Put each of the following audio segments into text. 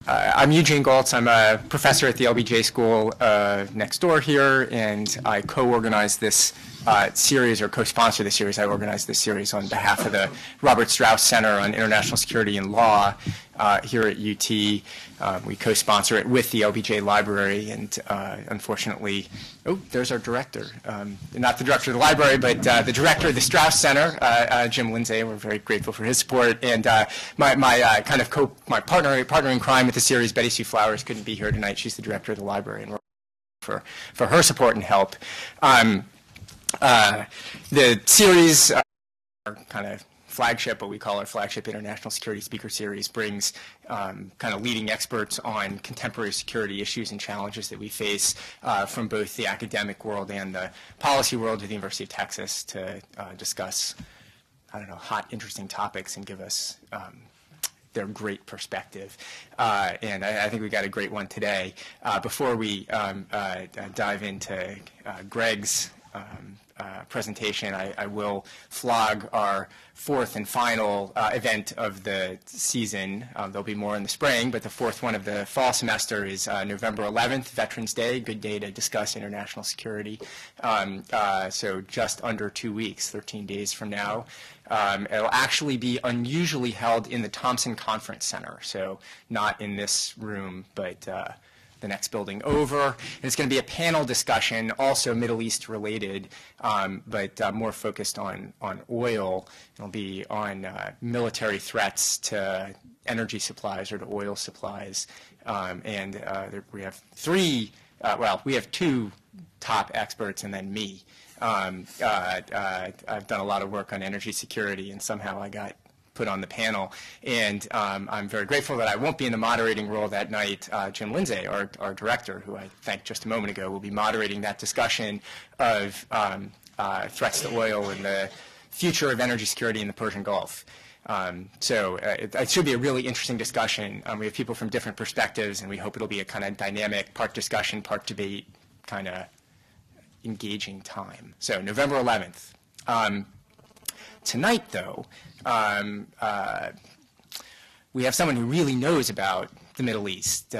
I'm Eugene Goltz. I'm a professor at the LBJ School next door here, and I co-organize this series, or co-sponsor the series. I organized this series on behalf of the Robert Strauss Center on International Security and Law here at UT. We co-sponsor it with the LBJ Library, and unfortunately, there's our director. Not the director of the library, but the director of the Strauss Center, Jim Lindsay. We're very grateful for his support. And my partner in crime with the series, Betty Sue Flowers, couldn't be here tonight. She's the director of the library, and we're for her support and help. The series, our kind of flagship, what we call our flagship International Security Speaker Series, brings kind of leading experts on contemporary security issues and challenges that we face from both the academic world and the policy world of the University of Texas to discuss, hot, interesting topics and give us their great perspective. And I think we got a great one today. Before we dive into Greg's presentation, I will flog our fourth and final event of the season. There'll be more in the spring, but the fourth one of the fall semester is November 11th, Veterans Day, good day to discuss international security. So just under 2 weeks, 13 days from now. It'll actually be unusually held in the Thompson Conference Center, so not in this room, but the next building over. And it's going to be a panel discussion, also Middle East related, but more focused on oil. It'll be on military threats to energy supplies or to oil supplies. We have we have two top experts and then me. I've done a lot of work on energy security, and somehow I got put on the panel, and I'm very grateful that I won't be in the moderating role that night. Jim Lindsay, our director, who I thanked just a moment ago, will be moderating that discussion of threats to oil and the future of energy security in the Persian Gulf. So it should be a really interesting discussion. We have people from different perspectives, and we hope it'll be a kind of dynamic, part discussion, part debate, kind of engaging time. So November 11th. Tonight, though, we have someone who really knows about the Middle East,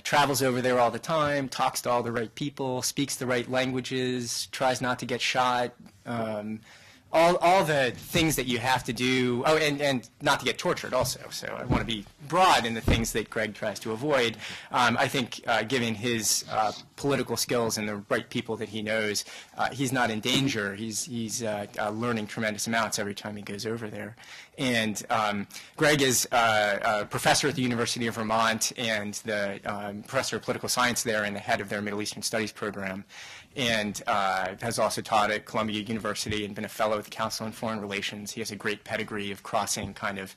travels over there all the time, talks to all the right people, speaks the right languages, tries not to get shot, all the things that you have to do, and not to get tortured also. So I want to be broad in the things that Greg tries to avoid. I think given his political skills and the right people that he knows, he's not in danger. He's learning tremendous amounts every time he goes over there. And Greg is a professor at the University of Vermont and the professor of political science there and the head of their Middle Eastern Studies program, and has also taught at Columbia University and been a fellow at the Council on Foreign Relations. He has a great pedigree of crossing kind of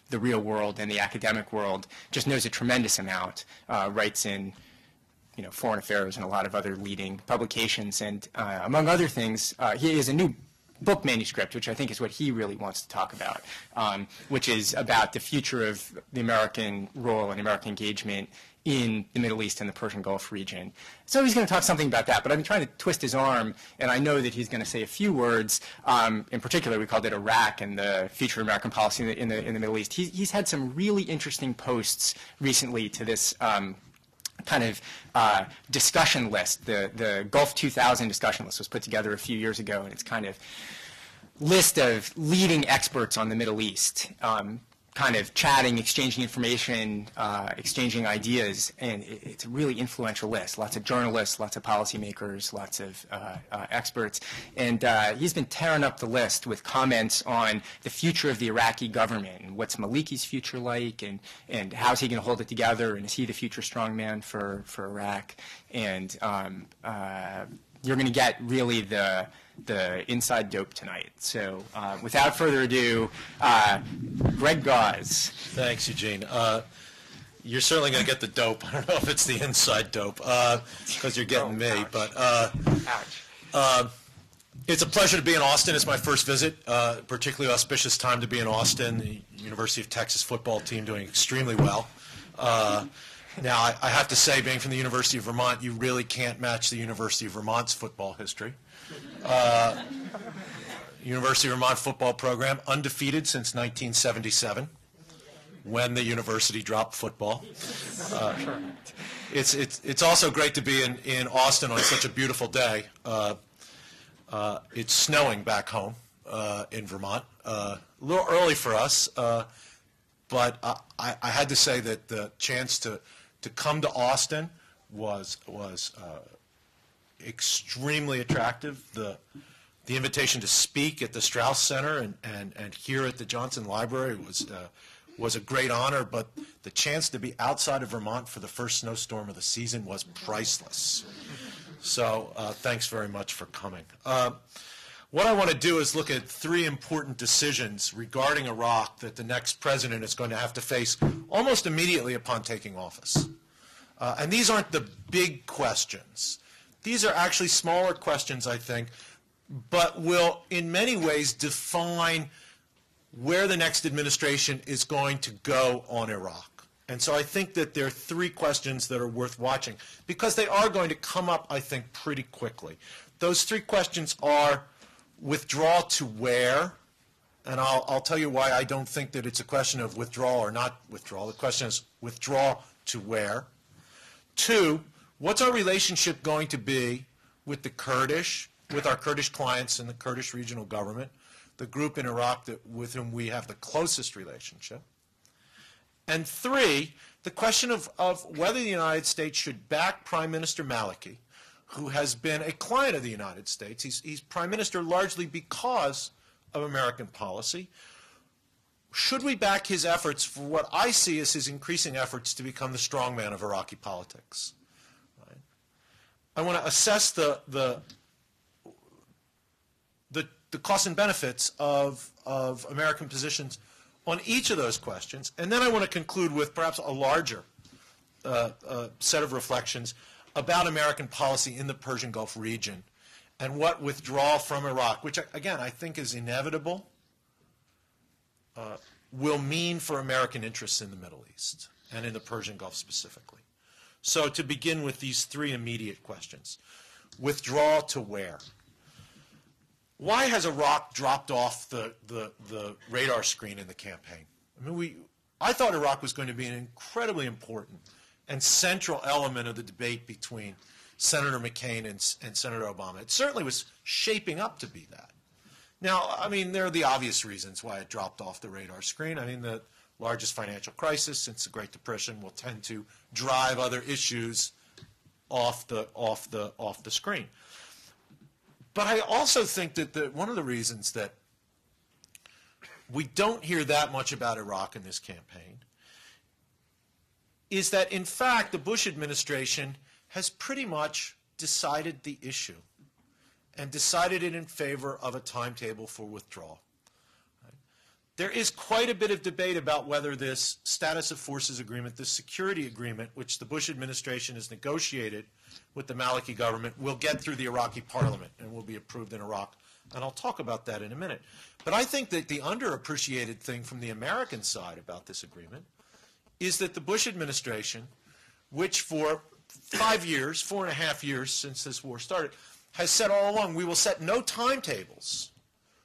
the real world and the academic world, just knows a tremendous amount, writes in Foreign Affairs and a lot of other leading publications. And among other things, he has a new book manuscript, which I think is what he really wants to talk about, which is about the future of the American role and American engagement in the Middle East and the Persian Gulf region. So he's going to talk something about that, but I've been trying to twist his arm, and I know that he's going to say a few words. In particular, we called it Iraq and the future of American policy in the Middle East. He's had some really interesting posts recently to this kind of discussion list. The Gulf 2000 discussion list was put together a few years ago, and it's kind of list of leading experts on the Middle East, kind of chatting, exchanging information, exchanging ideas, and it's a really influential list. Lots of journalists, lots of policymakers, lots of experts, and he's been tearing up the list with comments on the future of the Iraqi government and what's Maliki's future like, and how's he going to hold it together, and is he the future strongman for Iraq? And you're going to get really the inside dope tonight. So without further ado, Greg Gause. Thanks, Eugene. You're certainly going to get the dope. I don't know if it's the inside dope because you're getting me. Ouch. But Ouch. It's a pleasure to be in Austin. It's my first visit, particularly auspicious time to be in Austin. The University of Texas football team doing extremely well. Now, I have to say, being from the University of Vermont, you really can't match the University of Vermont's football history. University of Vermont football program, undefeated since 1977. when the university dropped football. It's also great to be in Austin on such a beautiful day. It's snowing back home in Vermont. A little early for us, but I had to say that the chance to come to Austin was extremely attractive. The invitation to speak at the Strauss Center and here at the Johnson Library was a great honor, but the chance to be outside of Vermont for the first snowstorm of the season was priceless. So thanks very much for coming. What I want to do is look at three important decisions regarding Iraq that the next president is going to have to face almost immediately upon taking office. And these aren't the big questions. These are actually smaller questions, I think, but will in many ways define where the next administration is going to go on Iraq. And so I think that there are three questions that are worth watching because they are going to come up, I think, pretty quickly. Those three questions are withdraw to where, and I'll tell you why I don't think that it's a question of withdrawal or not withdrawal. The question is withdraw to where. Two, what's our relationship going to be with the Kurdish, with our Kurdish clients in the Kurdish regional government, the group in Iraq with whom we have the closest relationship. And three, the question of whether the United States should back Prime Minister Maliki, who has been a client of the United States. He's Prime Minister largely because of American policy. Should we back his efforts for what I see as his increasing efforts to become the strongman of Iraqi politics? Right? I want to assess the costs and benefits of American positions on each of those questions, and then I want to conclude with perhaps a larger set of reflections about American policy in the Persian Gulf region and what withdrawal from Iraq, which again I think is inevitable, will mean for American interests in the Middle East and in the Persian Gulf specifically. So to begin with these three immediate questions. Withdraw to where? Why has Iraq dropped off the radar screen in the campaign? I mean, I thought Iraq was going to be an incredibly important and central element of the debate between Senator McCain and Senator Obama. It certainly was shaping up to be that. Now, I mean, there are the obvious reasons why it dropped off the radar screen. I mean, the largest financial crisis since the Great Depression will tend to drive other issues off the screen. But I also think that one of the reasons that we don't hear that much about Iraq in this campaign is that, in fact, the Bush administration has pretty much decided the issue and decided it in favor of a timetable for withdrawal. Right? There is quite a bit of debate about whether this status of forces agreement, this security agreement, which the Bush administration has negotiated with the Maliki government, will get through the Iraqi parliament and will be approved in Iraq. And I'll talk about that in a minute. But I think that the underappreciated thing from the American side about this agreement is that the Bush administration, which for 5 years, 4.5 years since this war started, has said all along, we will set no timetables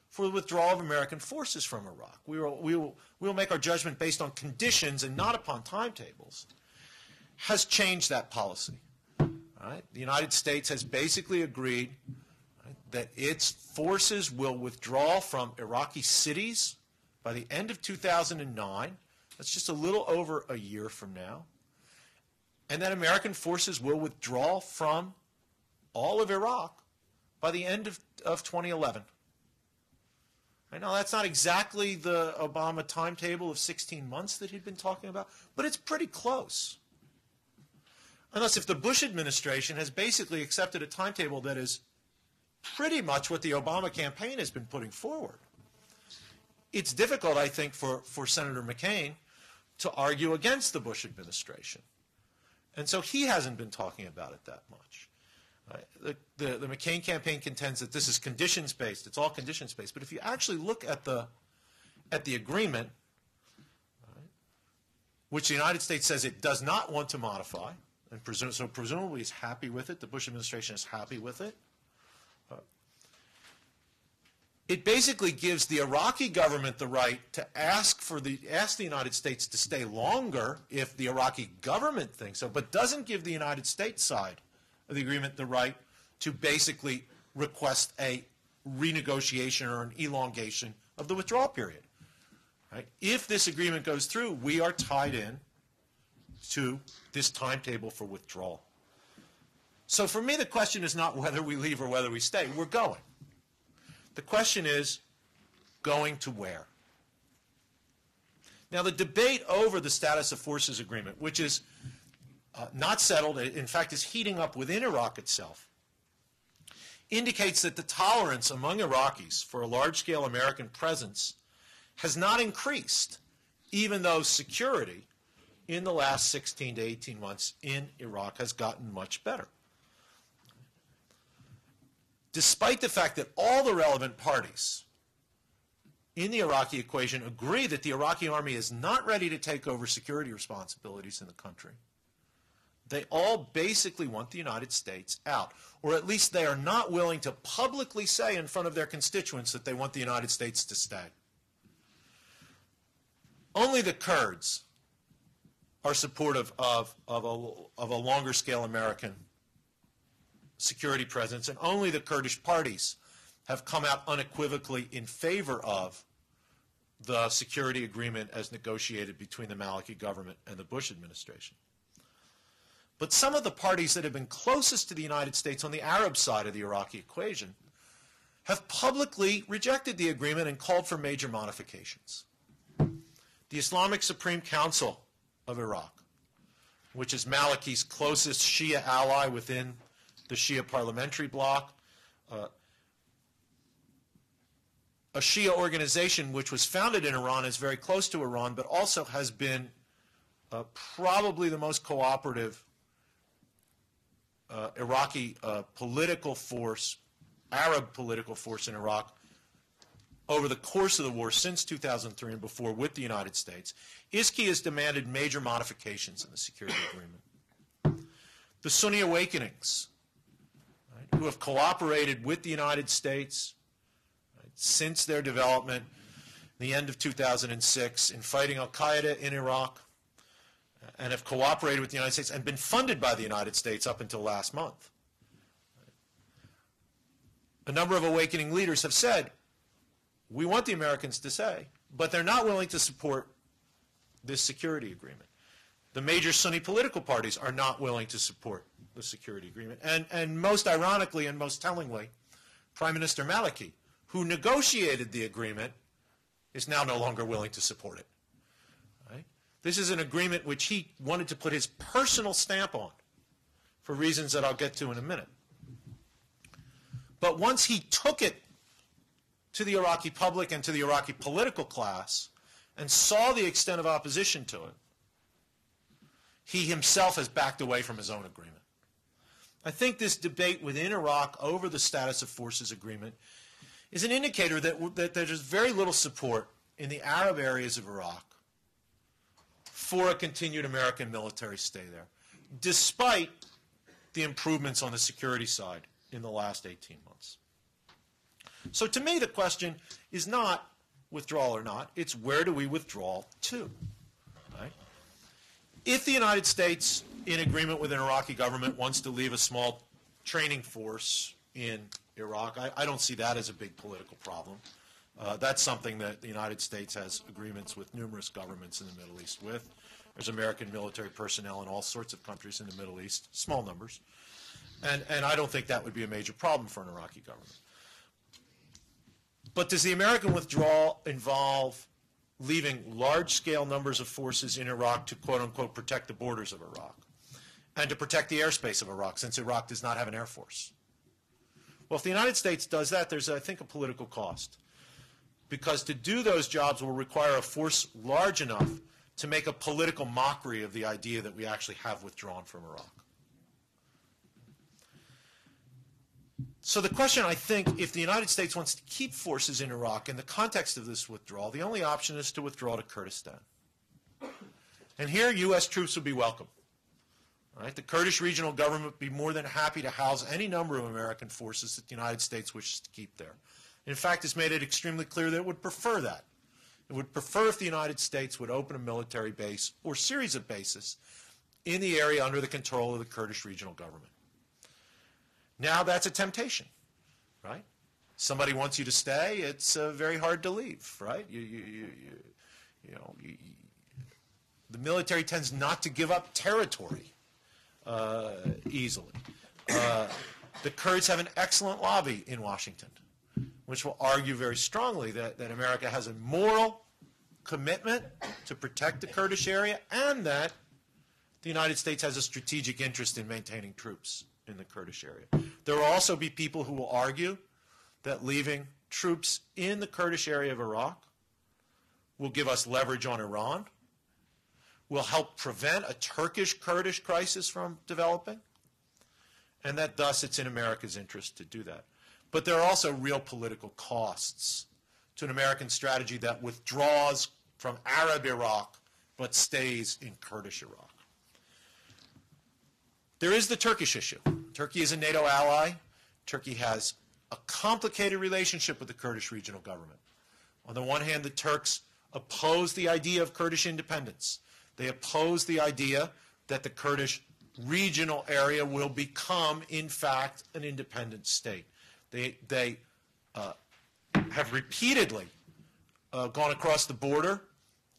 for the withdrawal of American forces from Iraq. We will make our judgment based on conditions and not upon timetables, has changed that policy. Right? The United States has basically agreed, right, that its forces will withdraw from Iraqi cities by the end of 2009. That's just a little over a year from now. And that American forces will withdraw from all of Iraq by the end of 2011. Right? Now, that's not exactly the Obama timetable of 16 months that he'd been talking about, but it's pretty close. Unless if the Bush administration has basically accepted a timetable that is pretty much what the Obama campaign has been putting forward. It's difficult, I think, for Senator McCain to argue against the Bush administration. And so he hasn't been talking about it that much. The McCain campaign contends that this is conditions-based. It's all conditions-based. But if you actually look at the agreement, right, which the United States says it does not want to modify, and so presumably is happy with it, the Bush administration is happy with it, it basically gives the Iraqi government the right to ask the United States to stay longer if the Iraqi government thinks so, but doesn't give the United States side of the agreement the right to basically request a renegotiation or an elongation of the withdrawal period. Right? If this agreement goes through, we are tied in to this timetable for withdrawal. So for me, the question is not whether we leave or whether we stay. We're going. The question is, going to where? Now, the debate over the status of forces agreement, which is not settled, in fact, is heating up within Iraq itself, indicates that the tolerance among Iraqis for a large-scale American presence has not increased, even though security in the last 16 to 18 months in Iraq has gotten much better. Despite the fact that all the relevant parties in the Iraqi equation agree that the Iraqi army is not ready to take over security responsibilities in the country, they all basically want the United States out, or at least they are not willing to publicly say in front of their constituents that they want the United States to stay. Only the Kurds are supportive of a longer scale American security presence, and only the Kurdish parties have come out unequivocally in favor of the security agreement as negotiated between the Maliki government and the Bush administration. But some of the parties that have been closest to the United States on the Arab side of the Iraqi equation have publicly rejected the agreement and called for major modifications. The Islamic Supreme Council of Iraq, which is Maliki's closest Shia ally within the Shia parliamentary bloc, a Shia organization which was founded in Iran, is very close to Iran, but also has been probably the most cooperative Iraqi political force, Arab political force in Iraq over the course of the war since 2003 and before with the United States. ISKI has demanded major modifications in the security agreement. The Sunni Awakenings, who have cooperated with the United States since their development, the end of 2006, in fighting al-Qaeda in Iraq, and have cooperated with the United States and been funded by the United States up until last month. A number of awakening leaders have said, we want the Americans to say, but they're not willing to support this security agreement. The major Sunni political parties are not willing to support the security agreement. And most ironically and most tellingly, Prime Minister Maliki, who negotiated the agreement, is now no longer willing to support it. Right? This is an agreement which he wanted to put his personal stamp on for reasons that I'll get to in a minute. But once he took it to the Iraqi public and to the Iraqi political class and saw the extent of opposition to it, he himself has backed away from his own agreement. I think this debate within Iraq over the status of forces agreement is an indicator that there's very little support in the Arab areas of Iraq for a continued American military stay there, despite the improvements on the security side in the last 18 months. So to me, the question is not withdrawal or not, it's where do we withdraw to, right? If the United States, in agreement with an Iraqi government, wants to leave a small training force in Iraq, I don't see that as a big political problem. That's something that the United States has agreements with numerous governments in the Middle East with. There's American military personnel in all sorts of countries in the Middle East, small numbers. And I don't think that would be a major problem for an Iraqi government. But does the American withdrawal involve leaving large-scale numbers of forces in Iraq to, quote-unquote, protect the borders of Iraq and to protect the airspace of Iraq, since Iraq does not have an air force? Well, if the United States does that, there's, I think, a political cost, because to do those jobs will require a force large enough to make a political mockery of the idea that we actually have withdrawn from Iraq. So the question, I think, if the United States wants to keep forces in Iraq in the context of this withdrawal, the only option is to withdraw to Kurdistan. And here, U.S. troops would be welcome. Right? The Kurdish regional government would be more than happy to house any number of American forces that the United States wishes to keep there. In fact, it's made it extremely clear that it would prefer that. It would prefer if the United States would open a military base or series of bases in the area under the control of the Kurdish regional government. Now that's a temptation, right? Somebody wants you to stay, it's very hard to leave, right? The military tends not to give up territory easily. The Kurds have an excellent lobby in Washington, which will argue very strongly that America has a moral commitment to protect the Kurdish area and that the United States has a strategic interest in maintaining troops in the Kurdish area. There will also be people who will argue that leaving troops in the Kurdish area of Iraq will give us leverage on Iran, will help prevent a Turkish-Kurdish crisis from developing, and that thus it's in America's interest to do that. But there are also real political costs to an American strategy that withdraws from Arab Iraq but stays in Kurdish Iraq. There is the Turkish issue. Turkey is a NATO ally. Turkey has a complicated relationship with the Kurdish regional government. On the one hand, the Turks oppose the idea of Kurdish independence. They oppose the idea that the Kurdish regional area will become, in fact, an independent state. They have repeatedly gone across the border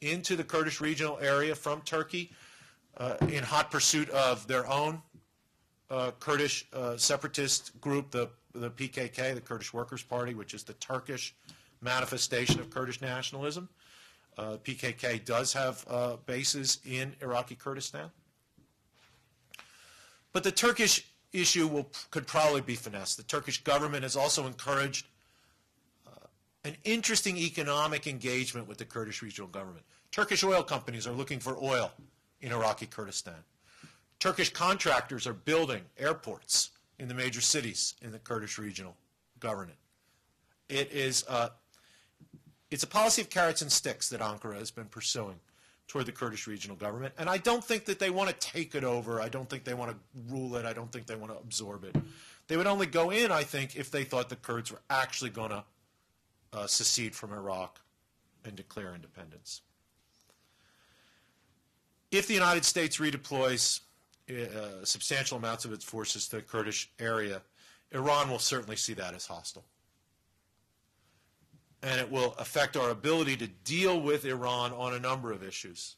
into the Kurdish regional area from Turkey in hot pursuit of their own Kurdish separatist group, the PKK, the Kurdish Workers' Party, which is the Turkish manifestation of Kurdish nationalism. PKK does have bases in Iraqi Kurdistan. But the Turkish issue could probably be finessed. The Turkish government has also encouraged an interesting economic engagement with the Kurdish regional government. Turkish oil companies are looking for oil in Iraqi Kurdistan. Turkish contractors are building airports in the major cities in the Kurdish regional government. It's a policy of carrots and sticks that Ankara has been pursuing toward the Kurdish regional government, and I don't think that they want to take it over. I don't think they want to rule it. I don't think they want to absorb it. They would only go in, I think, if they thought the Kurds were actually going to secede from Iraq and declare independence. If the United States redeploys substantial amounts of its forces to the Kurdish area, Iran will certainly see that as hostile. And it will affect our ability to deal with Iran on a number of issues,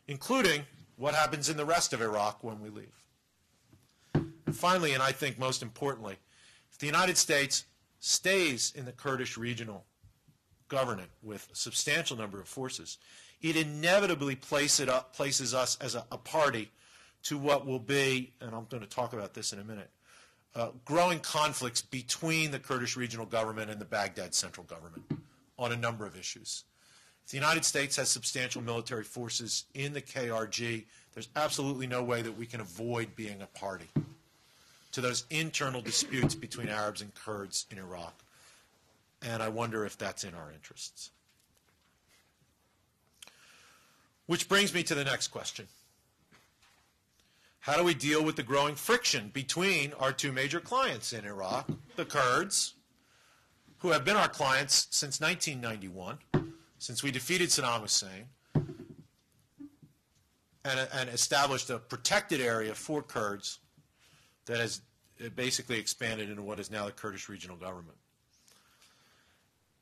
including what happens in the rest of Iraq when we leave. And finally, and I think most importantly, if the United States stays in the Kurdish regional government with a substantial number of forces, it inevitably places us as a party to what will be, and I'm going to talk about this in a minute, growing conflicts between the Kurdish regional government and the Baghdad central government on a number of issues. If the United States has substantial military forces in the KRG, there's absolutely no way that we can avoid being a party to those internal disputes between Arabs and Kurds in Iraq. And I wonder if that's in our interests. Which brings me to the next question. How do we deal with the growing friction between our two major clients in Iraq, the Kurds, who have been our clients since 1991, since we defeated Saddam Hussein, and established a protected area for Kurds that has basically expanded into what is now the Kurdish regional government,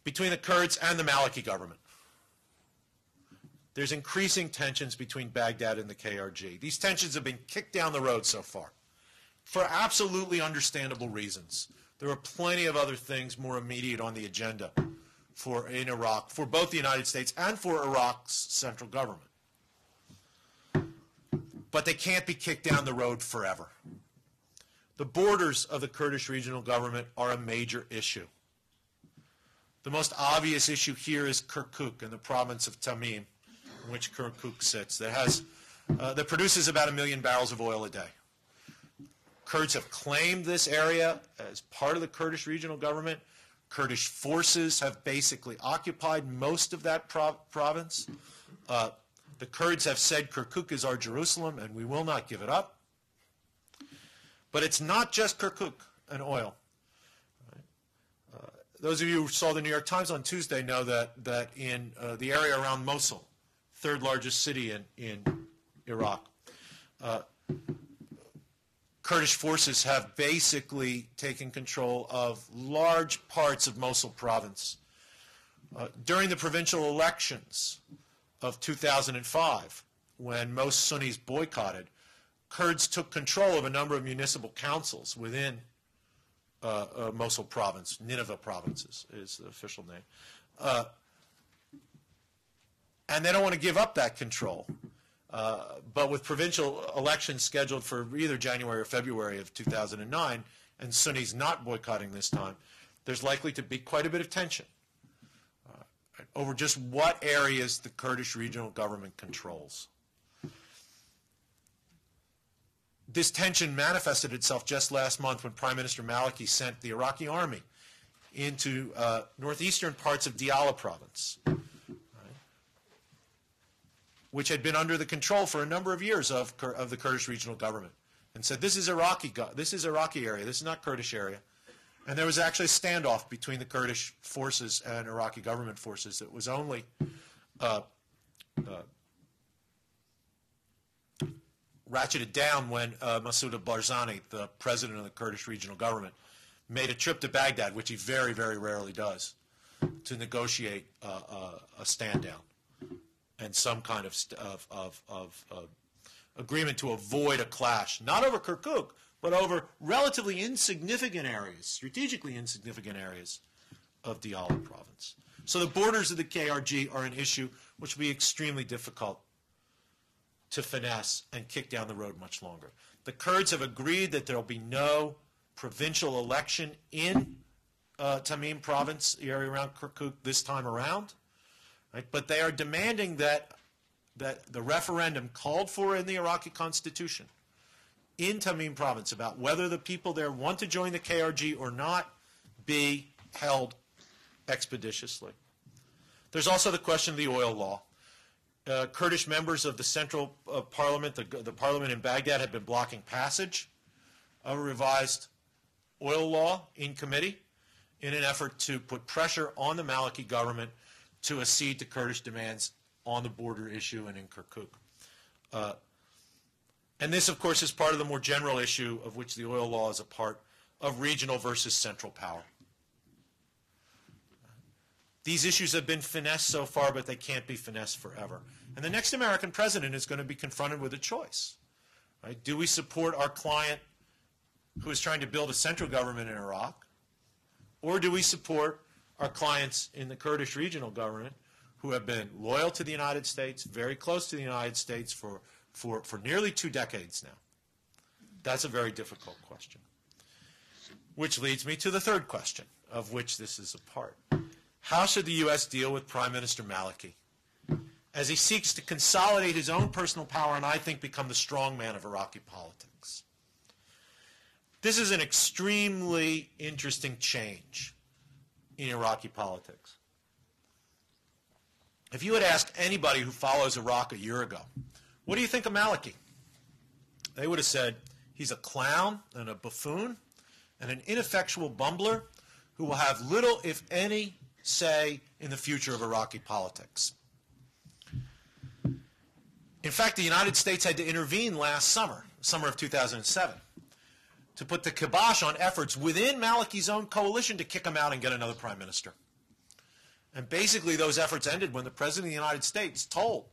between the Kurds and the Maliki government. There's increasing tensions between Baghdad and the KRG. These tensions have been kicked down the road so far for absolutely understandable reasons. There are plenty of other things more immediate on the agenda in Iraq, for both the United States and for Iraq's central government. But they can't be kicked down the road forever. The borders of the Kurdish regional government are a major issue. The most obvious issue here is Kirkuk in the province of Tamim, in which Kirkuk sits, that produces about 1 million barrels of oil a day. Kurds have claimed this area as part of the Kurdish regional government. Kurdish forces have basically occupied most of that province. The Kurds have said Kirkuk is our Jerusalem and we will not give it up. But it's not just Kirkuk and oil. those of you who saw the New York Times on Tuesday know that in the area around Mosul, third largest city in Iraq, Kurdish forces have basically taken control of large parts of Mosul province. During the provincial elections of 2005, when most Sunnis boycotted, Kurds took control of a number of municipal councils within Mosul province. Nineveh province is the official name. And they don't want to give up that control. But with provincial elections scheduled for either January or February of 2009, and Sunnis not boycotting this time, there's likely to be quite a bit of tension over just what areas the Kurdish regional government controls. This tension manifested itself just last month when Prime Minister Maliki sent the Iraqi army into northeastern parts of Diyala province, which had been under the control for a number of years of the Kurdish regional government, and said, this is Iraqi area, this is not Kurdish area. And there was actually a standoff between the Kurdish forces and Iraqi government forces that was only ratcheted down when Masoud Barzani, the president of the Kurdish regional government, made a trip to Baghdad, which he very, very rarely does, to negotiate a stand down and some kind of agreement to avoid a clash, not over Kirkuk, but over relatively insignificant areas, strategically insignificant areas of Diyala province. So the borders of the KRG are an issue which will be extremely difficult to finesse and kick down the road much longer. The Kurds have agreed that there will be no provincial election in Tamim province, the area around Kirkuk, this time around. Right? But they are demanding that the referendum called for in the Iraqi constitution in Tamim province about whether the people there want to join the KRG or not be held expeditiously. There's also the question of the oil law. Kurdish members of the central parliament, the parliament in Baghdad, have been blocking passage of a revised oil law in committee in an effort to put pressure on the Maliki government to accede to Kurdish demands on the border issue and in Kirkuk. And this, of course, is part of the more general issue of which the oil law is a part of regional versus central power. These issues have been finessed so far, but they can't be finessed forever. And the next American president is going to be confronted with a choice. Right? Do we support our client who is trying to build a central government in Iraq? Or do we support our clients in the Kurdish regional government who have been loyal to the United States, very close to the United States for nearly 2 decades now? That's a very difficult question. Which leads me to the third question, of which this is a part. How should the U.S. deal with Prime Minister Maliki as he seeks to consolidate his own personal power and, I think, become the strongman of Iraqi politics? This is an extremely interesting change in Iraqi politics. If you had asked anybody who follows Iraq a year ago, what do you think of Maliki? They would have said he's a clown and a buffoon and an ineffectual bumbler who will have little, if any, say in the future of Iraqi politics. In fact, the United States had to intervene last summer of 2007, to put the kibosh on efforts within Maliki's own coalition to kick him out and get another prime minister. And basically those efforts ended when the President of the United States told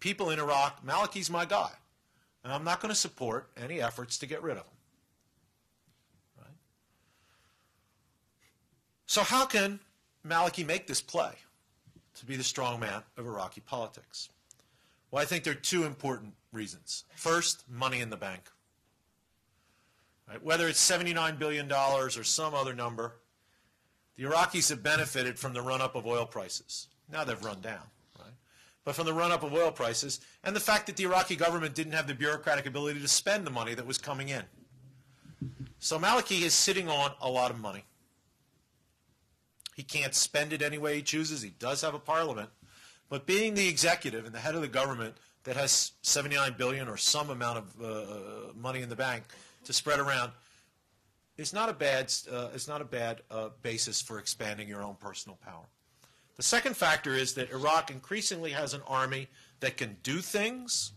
people in Iraq, Maliki's my guy, and I'm not going to support any efforts to get rid of him. Right? So how can Maliki make this play to be the strongman of Iraqi politics? Well, I think there are 2 important reasons. First, money in the bank. Right? Whether it's $79 billion or some other number, the Iraqis have benefited from the run-up of oil prices. Now they've run down. Right? But from the run-up of oil prices and the fact that the Iraqi government didn't have the bureaucratic ability to spend the money that was coming in. So Maliki is sitting on a lot of money. He can't spend it any way he chooses. He does have a parliament. But being the executive and the head of the government that has $79 billion or some amount of money in the bank to spread around, is not a bad basis for expanding your own personal power. The second factor is that Iraq increasingly has an army that can do things,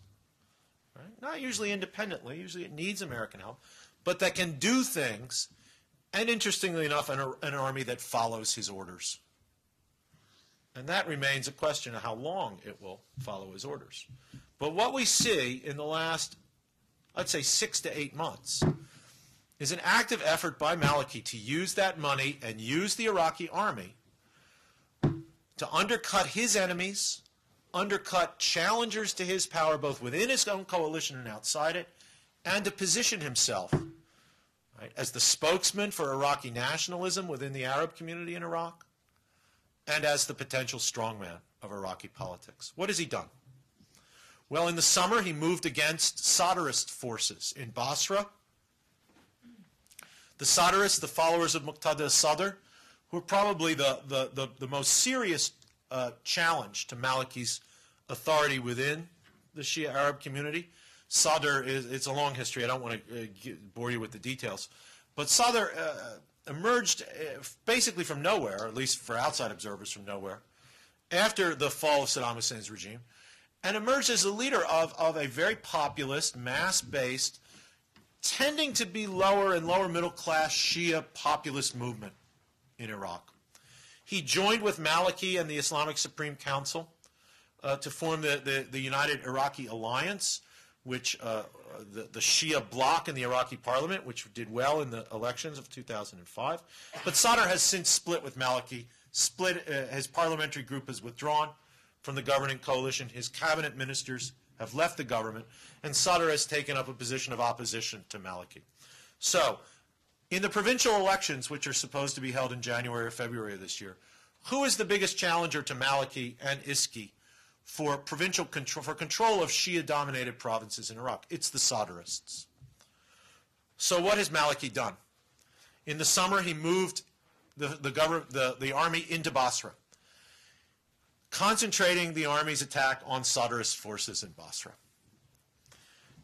right? Not usually independently, usually it needs American help, but that can do things, and interestingly enough, an army that follows his orders. And that remains a question of how long it will follow his orders. But what we see in the last, I'd say, 6 to 8 months is an active effort by Maliki to use that money and use the Iraqi army to undercut his enemies, undercut challengers to his power both within his own coalition and outside it, and to position himself, right, as the spokesman for Iraqi nationalism within the Arab community in Iraq, and as the potential strongman of Iraqi politics. What has he done? Well, in the summer, he moved against Sadrist forces in Basra. The Sadrists, the followers of Muqtada Sadr, who are probably the most serious challenge to Maliki's authority within the Shia Arab community. Sadr it's a long history. I don't want to bore you with the details. But Sadr emerged basically from nowhere, or at least for outside observers from nowhere, after the fall of Saddam Hussein's regime, and emerged as a leader of a very populist, mass-based, tending to be lower and lower middle-class Shia populist movement in Iraq. He joined with Maliki and the Islamic Supreme Council to form the United Iraqi Alliance, which the Shia bloc in the Iraqi parliament, which did well in the elections of 2005. But Sadr has since split with Maliki. His parliamentary group has withdrawn from the governing coalition. His cabinet ministers have left the government, and Sadr has taken up a position of opposition to Maliki. So, in the provincial elections, which are supposed to be held in January or February of this year, who is the biggest challenger to Maliki and ISKI for provincial control, for control of Shia-dominated provinces in Iraq? It's the Sadrists. So what has Maliki done? In the summer, he moved the army into Basra, concentrating the army's attack on Sadrist forces in Basra.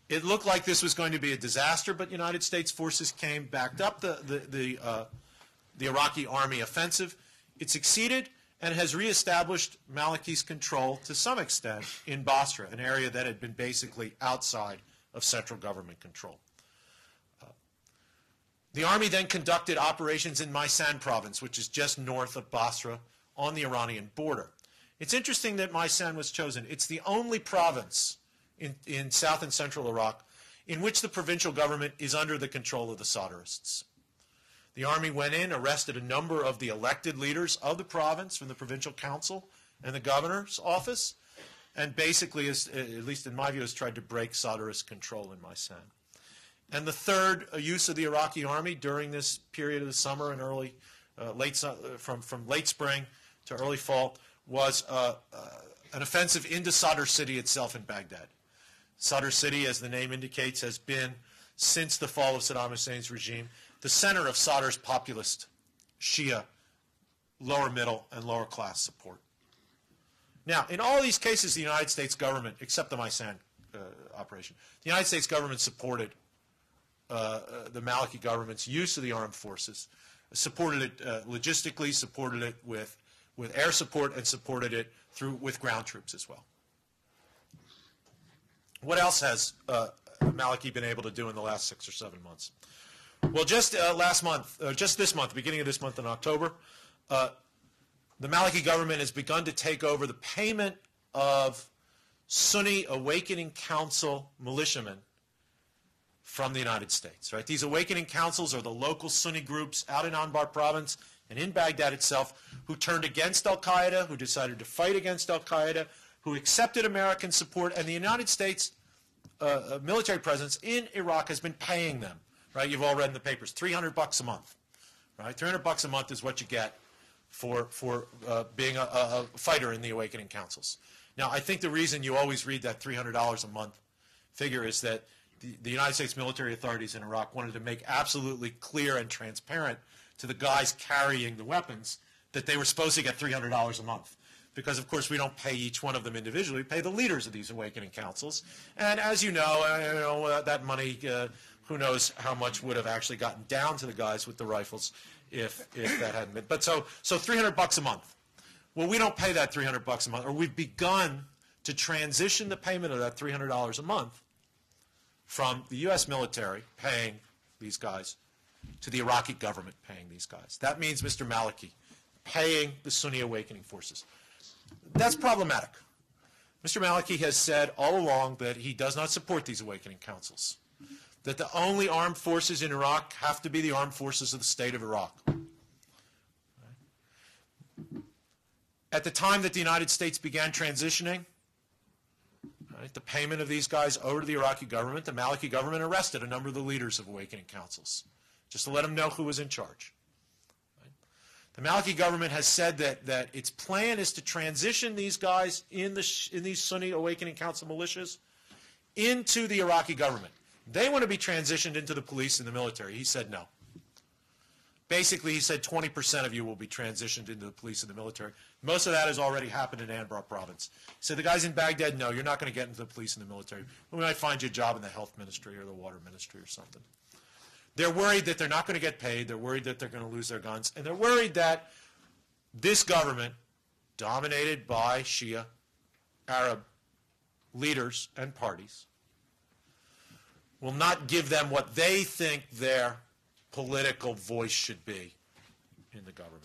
It looked like this was going to be a disaster, but United States forces came, backed up the Iraqi army offensive. It succeeded and has reestablished Maliki's control to some extent in Basra, an area that had been basically outside of central government control. The army then conducted operations in Maysan province, which is just north of Basra on the Iranian border. It's interesting that Maysan was chosen. It's the only province in south and central Iraq in which the provincial government is under the control of the Sadrists. The army went in, arrested a number of the elected leaders of the province from the provincial council and the governor's office, and basically, at least in my view, has tried to break Sadrist control in Maysan. And the third use of the Iraqi army during this period of the summer and early, from late spring to early fall was an offensive into Sadr city itself in Baghdad. Sadr city, as the name indicates, has been, since the fall of Saddam Hussein's regime, the center of Sadr's populist Shia lower middle and lower class support. Now, in all these cases, the United States government, except the Maysan operation, the United States government supported the Maliki government's use of the armed forces, supported it logistically, supported it with air support, and supported it with ground troops as well. What else has Maliki been able to do in the last 6 or 7 months? Well, just this month, beginning of this month in October, the Maliki government has begun to take over the payment of Sunni Awakening Council militiamen from the United States. Right? These Awakening Councils are the local Sunni groups out in Anbar province and in Baghdad itself who turned against al-Qaeda, who decided to fight against al-Qaeda, who accepted American support, and the United States military presence in Iraq has been paying them. Right? You've all read in the papers, $300 a month. Right? $300 a month is what you get for being a fighter in the Awakening Councils. Now, I think the reason you always read that $300 a month figure is that the United States military authorities in Iraq wanted to make absolutely clear and transparent to the guys carrying the weapons that they were supposed to get $300 a month. Because, of course, we don't pay each one of them individually. We pay the leaders of these Awakening Councils. And as you know, that money who knows how much would have actually gotten down to the guys with the rifles if that hadn't been. But so $300 a month. Well, we don't pay that $300 a month, or we've begun to transition the payment of that $300 a month from the U.S. military paying these guys to the Iraqi government paying these guys. That means Mr. Maliki paying the Sunni awakening forces. That's problematic. Mr. Maliki has said all along that he does not support these awakening councils, that the only armed forces in Iraq have to be the armed forces of the state of Iraq. At the time that the United States began transitioning, the payment of these guys over to the Iraqi government, the Maliki government arrested a number of the leaders of awakening councils, just to let them know who was in charge. The Maliki government has said that its plan is to transition these guys in these Sunni awakening council militias into the Iraqi government. They want to be transitioned into the police and the military. He said no. Basically, he said 20% of you will be transitioned into the police and the military. Most of that has already happened in Anbar province. He said the guys in Baghdad, no, you're not going to get into the police and the military. We might find you a job in the health ministry or the water ministry or something. They're worried that they're not going to get paid. They're worried that they're going to lose their guns. And they're worried that this government, dominated by Shia Arab leaders and parties, will not give them what they think their political voice should be in the government.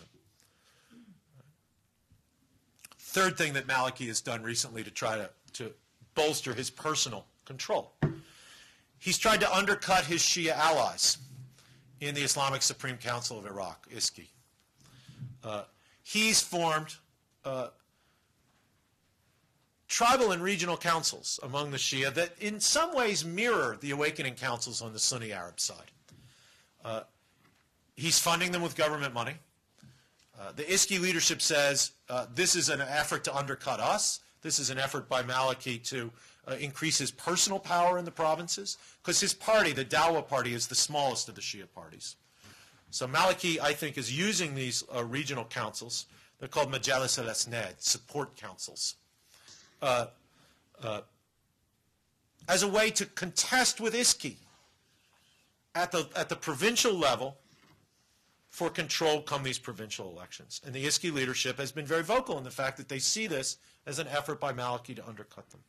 Third thing that Maliki has done recently to try to bolster his personal control. He's tried to undercut his Shia allies in the Islamic Supreme Council of Iraq, ISKI. He's formed tribal and regional councils among the Shia that in some ways mirror the awakening councils on the Sunni Arab side. He's funding them with government money. The ISKI leadership says this is an effort to undercut us. This is an effort by Maliki to increase his personal power in the provinces, because his party, the Dawah party, is the smallest of the Shia parties. So Maliki, I think, is using these regional councils. They're called Majalis al-Asnad, support councils, as a way to contest with ISKI at the provincial level for control come these provincial elections. And the ISKI leadership has been very vocal in the fact that they see this as an effort by Maliki to undercut them.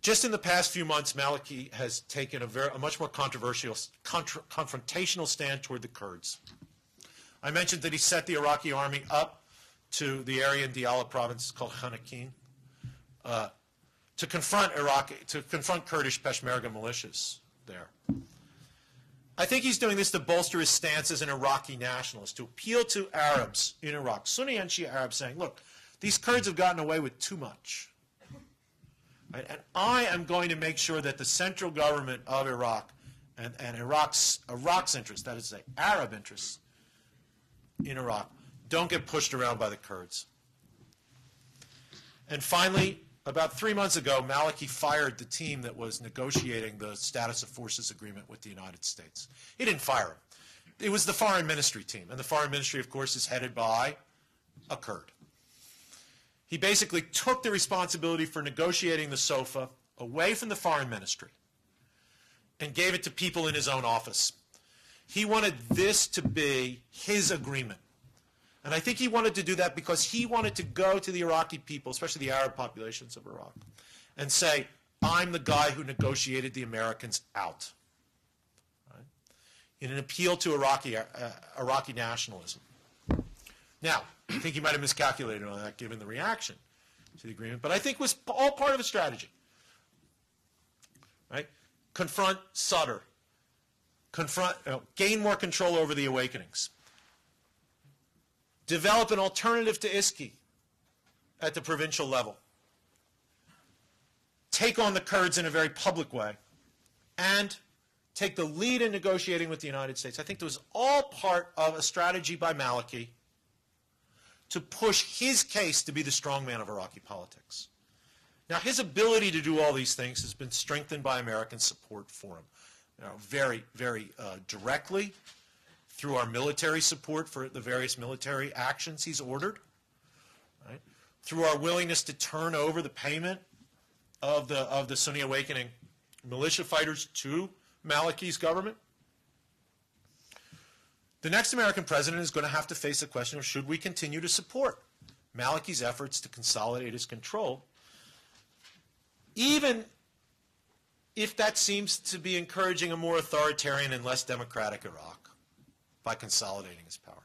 Just in the past few months, Maliki has taken a much more controversial, confrontational stand toward the Kurds. I mentioned that he set the Iraqi army up to the area in Diyala province called Khanaqin to confront Kurdish Peshmerga militias there. I think he's doing this to bolster his stance as an Iraqi nationalist, to appeal to Arabs in Iraq, Sunni and Shia Arabs, saying, look, these Kurds have gotten away with too much. Right? And I am going to make sure that the central government of Iraq and Iraq's interests, that is to say, Arab interests in Iraq, don't get pushed around by the Kurds. And finally, about 3 months ago, Maliki fired the team that was negotiating the status of forces agreement with the United States. He didn't fire him. It was the foreign ministry team. And the foreign ministry, of course, is headed by a Kurd. He basically took the responsibility for negotiating the SOFA away from the foreign ministry and gave it to people in his own office. He wanted this to be his agreement. And I think he wanted to do that because he wanted to go to the Iraqi people, especially the Arab populations of Iraq, and say, I'm the guy who negotiated the Americans out. Right? In an appeal to Iraqi nationalism. Now, I think he might have miscalculated on that given the reaction to the agreement, but I think it was all part of a strategy. Right? Confront Sadr. Gain more control over the awakenings. Develop an alternative to ISKI at the provincial level. Take on the Kurds in a very public way. And take the lead in negotiating with the United States. I think it was all part of a strategy by Maliki to push his case to be the strongman of Iraqi politics. Now, his ability to do all these things has been strengthened by American support for him. Very, very directly, through our military support for the various military actions he's ordered, right? Through our willingness to turn over the payment of the Sunni awakening militia fighters to Maliki's government, the next American president is going to have to face the question of should we continue to support Maliki's efforts to consolidate his control, even if that seems to be encouraging a more authoritarian and less democratic Iraq by consolidating his power.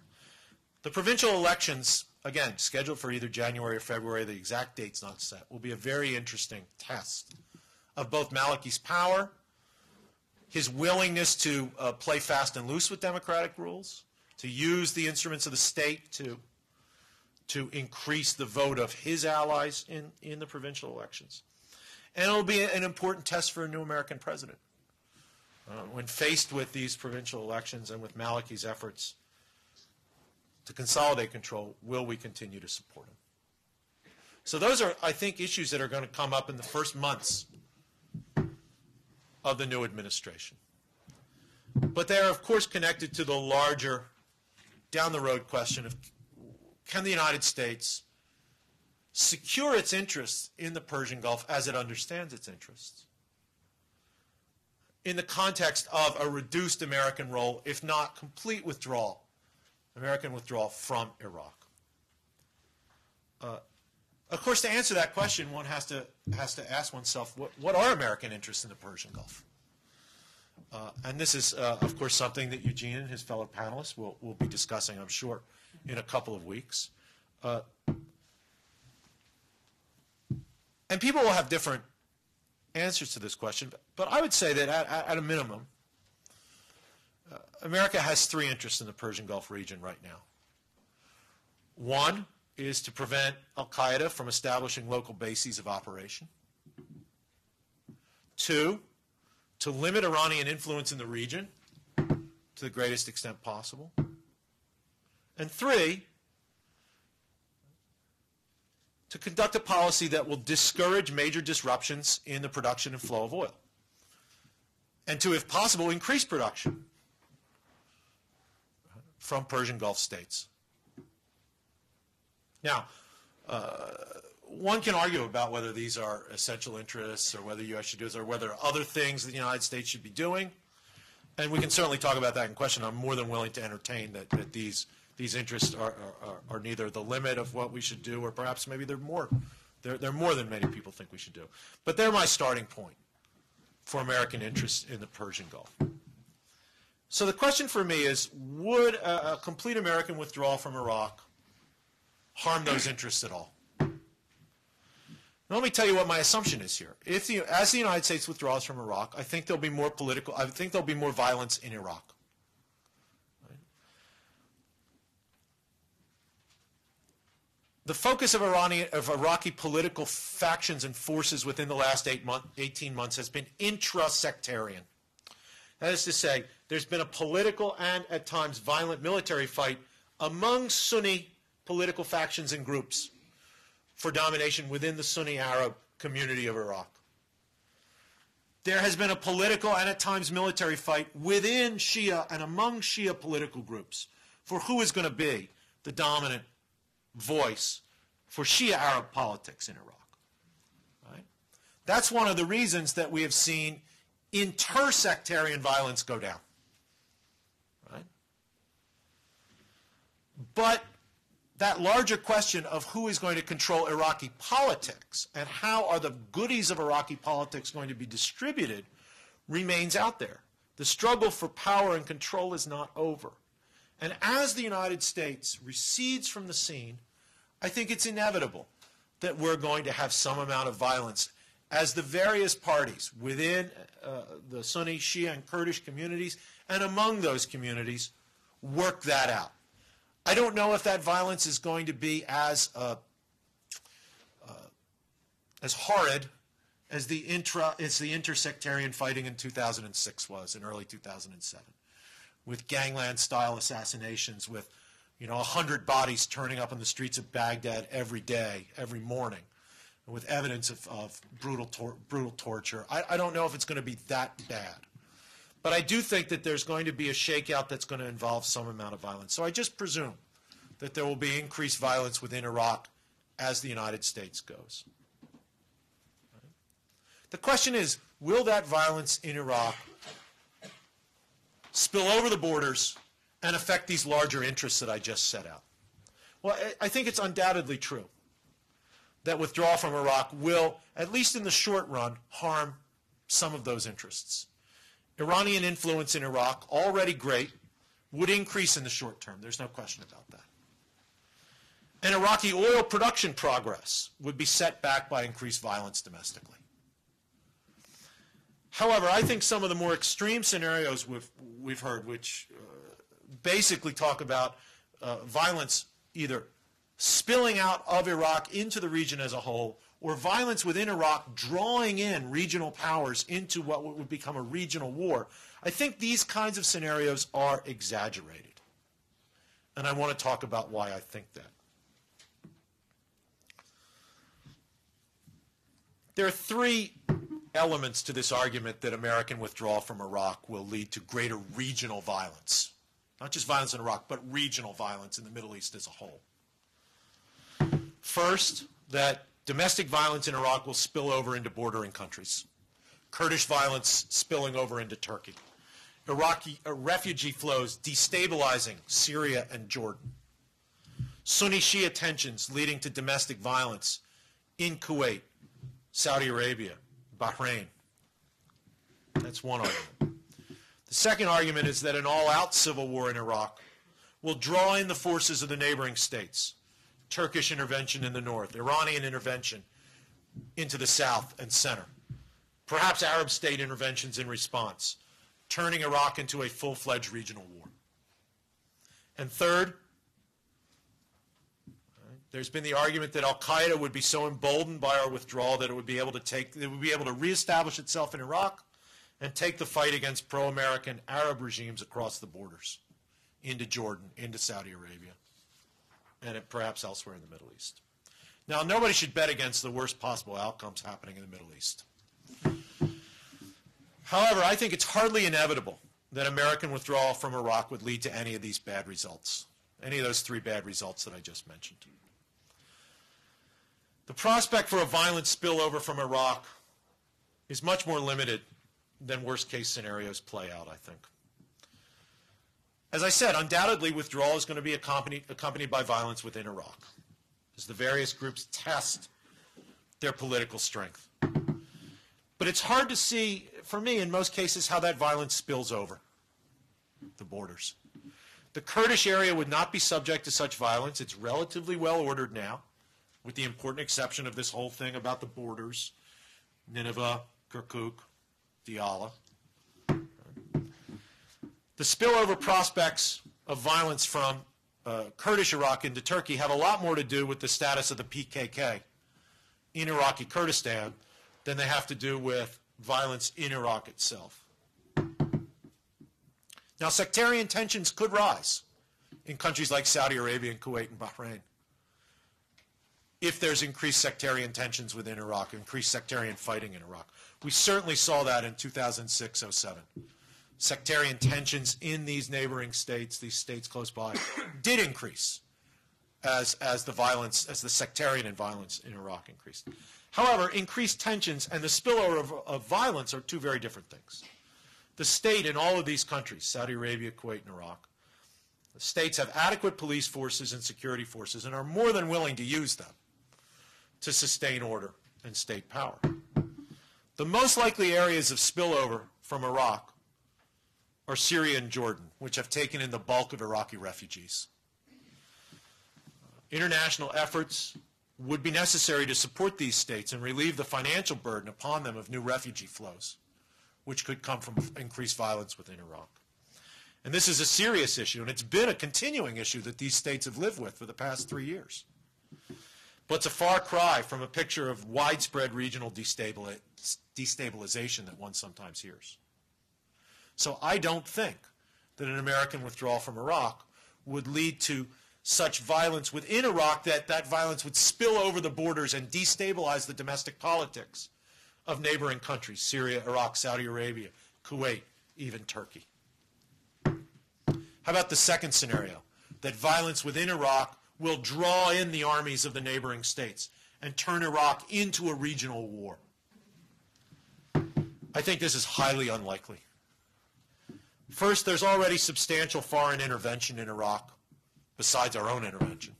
The provincial elections, again, scheduled for either January or February, the exact date's not set, will be a very interesting test of both Maliki's power, his willingness to play fast and loose with democratic rules, to use the instruments of the state to increase the vote of his allies in the provincial elections. And it will be an important test for a new American president. When faced with these provincial elections and with Maliki's efforts to consolidate control, will we continue to support him? So those are, I think, issues that are going to come up in the first months of the new administration. But they are, of course, connected to the larger, down-the-road question of can the United States secure its interests in the Persian Gulf as it understands its interests in the context of a reduced American role, if not complete withdrawal, American withdrawal from Iraq. Of course, to answer that question, one has to ask oneself, what are American interests in the Persian Gulf? And this is, of course, something that Eugene and his fellow panelists will be discussing, I'm sure, in a couple of weeks. And people will have different answers to this question, but I would say that at a minimum, America has three interests in the Persian Gulf region right now. One is to prevent al-Qaeda from establishing local bases of operation. Two, to limit Iranian influence in the region to the greatest extent possible. And three, to conduct a policy that will discourage major disruptions in the production and flow of oil. And to, if possible, increase production from Persian Gulf states. Now, one can argue about whether these are essential interests or whether U.S. should do this or whether other things that the United States should be doing. And we can certainly talk about that in question. I'm more than willing to entertain that these interests are neither the limit of what we should do or perhaps maybe they're more than many people think we should do. But they're my starting point for American interests in the Persian Gulf. So the question for me is, would a complete American withdrawal from Iraq harm those interests at all? Now, let me tell you what my assumption is here. As the United States withdraws from Iraq, I think there'll be more violence in Iraq. Right? The focus of Iraqi political factions and forces within the last 18 months has been intra-sectarian. That is to say, there's been a political and, at times, violent military fight among Sunni political factions and groups for domination within the Sunni Arab community of Iraq. There has been a political and, at times, military fight within Shia and among Shia political groups for who is going to be the dominant voice for Shia Arab politics in Iraq. Right? That's one of the reasons that we have seen inter-sectarian violence go down. Right? But that larger question of who is going to control Iraqi politics and how are the goodies of Iraqi politics going to be distributed remains out there. The struggle for power and control is not over. And as the United States recedes from the scene, I think it's inevitable that we're going to have some amount of violence as the various parties within the Sunni, Shia, and Kurdish communities and among those communities work that out. I don't know if that violence is going to be as horrid as the intersectarian fighting in 2006 was, in early 2007, with gangland-style assassinations, with 100 bodies turning up on the streets of Baghdad every day, every morning, with evidence of brutal torture. I don't know if it's going to be that bad. But I do think that there's going to be a shakeout that's going to involve some amount of violence. So I just presume that there will be increased violence within Iraq as the United States goes. Right? The question is, will that violence in Iraq spill over the borders and affect these larger interests that I just set out? Well, I think it's undoubtedly true that withdrawal from Iraq will, at least in the short run, harm some of those interests. Iranian influence in Iraq, already great, would increase in the short term. There's no question about that. And Iraqi oil production progress would be set back by increased violence domestically. However, I think some of the more extreme scenarios we've heard, which basically talk about violence either spilling out of Iraq into the region as a whole, or violence within Iraq drawing in regional powers into what would become a regional war, I think these kinds of scenarios are exaggerated. And I want to talk about why I think that. There are three elements to this argument that American withdrawal from Iraq will lead to greater regional violence. Not just violence in Iraq, but regional violence in the Middle East as a whole. First, that domestic violence in Iraq will spill over into bordering countries. Kurdish violence spilling over into Turkey. Iraqi refugee flows destabilizing Syria and Jordan. Sunni Shia tensions leading to domestic violence in Kuwait, Saudi Arabia, Bahrain. That's one argument. The second argument is that an all-out civil war in Iraq will draw in the forces of the neighboring states. Turkish intervention in the north, Iranian intervention into the south and center, perhaps Arab state interventions in response, turning Iraq into a full-fledged regional war. And third, there's been the argument that al-Qaeda would be so emboldened by our withdrawal that it would be able to reestablish itself in Iraq and take the fight against pro-American Arab regimes across the borders into Jordan, into Saudi Arabia, and perhaps elsewhere in the Middle East. Now, nobody should bet against the worst possible outcomes happening in the Middle East. However, I think it's hardly inevitable that American withdrawal from Iraq would lead to any of these bad results, any of those three bad results that I just mentioned. The prospect for a violent spillover from Iraq is much more limited than worst-case scenarios play out, I think. As I said, undoubtedly withdrawal is going to be accompanied by violence within Iraq as the various groups test their political strength. But it's hard to see, for me, in most cases, how that violence spills over the borders. The Kurdish area would not be subject to such violence. It's relatively well ordered now, with the important exception of this whole thing about the borders, Nineveh, Kirkuk, Diyala. The spillover prospects of violence from Kurdish Iraq into Turkey have a lot more to do with the status of the PKK in Iraqi Kurdistan than they have to do with violence in Iraq itself. Now, sectarian tensions could rise in countries like Saudi Arabia and Kuwait and Bahrain if there's increased sectarian tensions within Iraq, increased sectarian fighting in Iraq. We certainly saw that in 2006-07. Sectarian tensions in these neighboring states, these states close by, did increase as the sectarian and violence in Iraq increased. However, increased tensions and the spillover of violence are two very different things. The state in all of these countries, Saudi Arabia, Kuwait, and Iraq, the states have adequate police forces and security forces and are more than willing to use them to sustain order and state power. The most likely areas of spillover from Iraq are Syria and Jordan, which have taken in the bulk of Iraqi refugees. International efforts would be necessary to support these states and relieve the financial burden upon them of new refugee flows, which could come from increased violence within Iraq. And this is a serious issue, and it's been a continuing issue that these states have lived with for the past 3 years. But it's a far cry from a picture of widespread regional destabilization that one sometimes hears. So I don't think that an American withdrawal from Iraq would lead to such violence within Iraq that that violence would spill over the borders and destabilize the domestic politics of neighboring countries, Syria, Iraq, Saudi Arabia, Kuwait, even Turkey. How about the second scenario, that violence within Iraq will draw in the armies of the neighboring states and turn Iraq into a regional war? I think this is highly unlikely. First, there's already substantial foreign intervention in Iraq, besides our own intervention,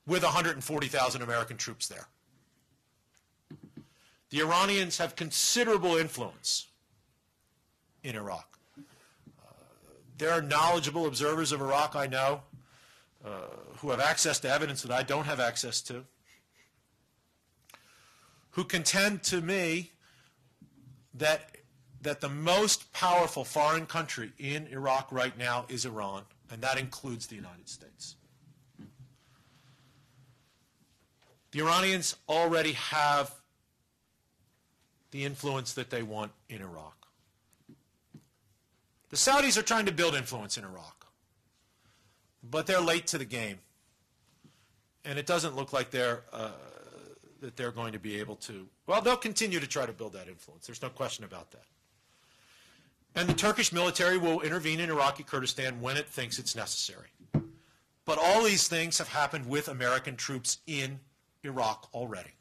with 140,000 American troops there. The Iranians have considerable influence in Iraq. There are knowledgeable observers of Iraq, I know, who have access to evidence that I don't have access to, who contend to me that the most powerful foreign country in Iraq right now is Iran, and that includes the United States. The Iranians already have the influence that they want in Iraq. The Saudis are trying to build influence in Iraq, but they're late to the game, and it doesn't look like that they're going to be able to. Well, they'll continue to try to build that influence. There's no question about that. And the Turkish military will intervene in Iraqi Kurdistan when it thinks it's necessary. But all these things have happened with American troops in Iraq already.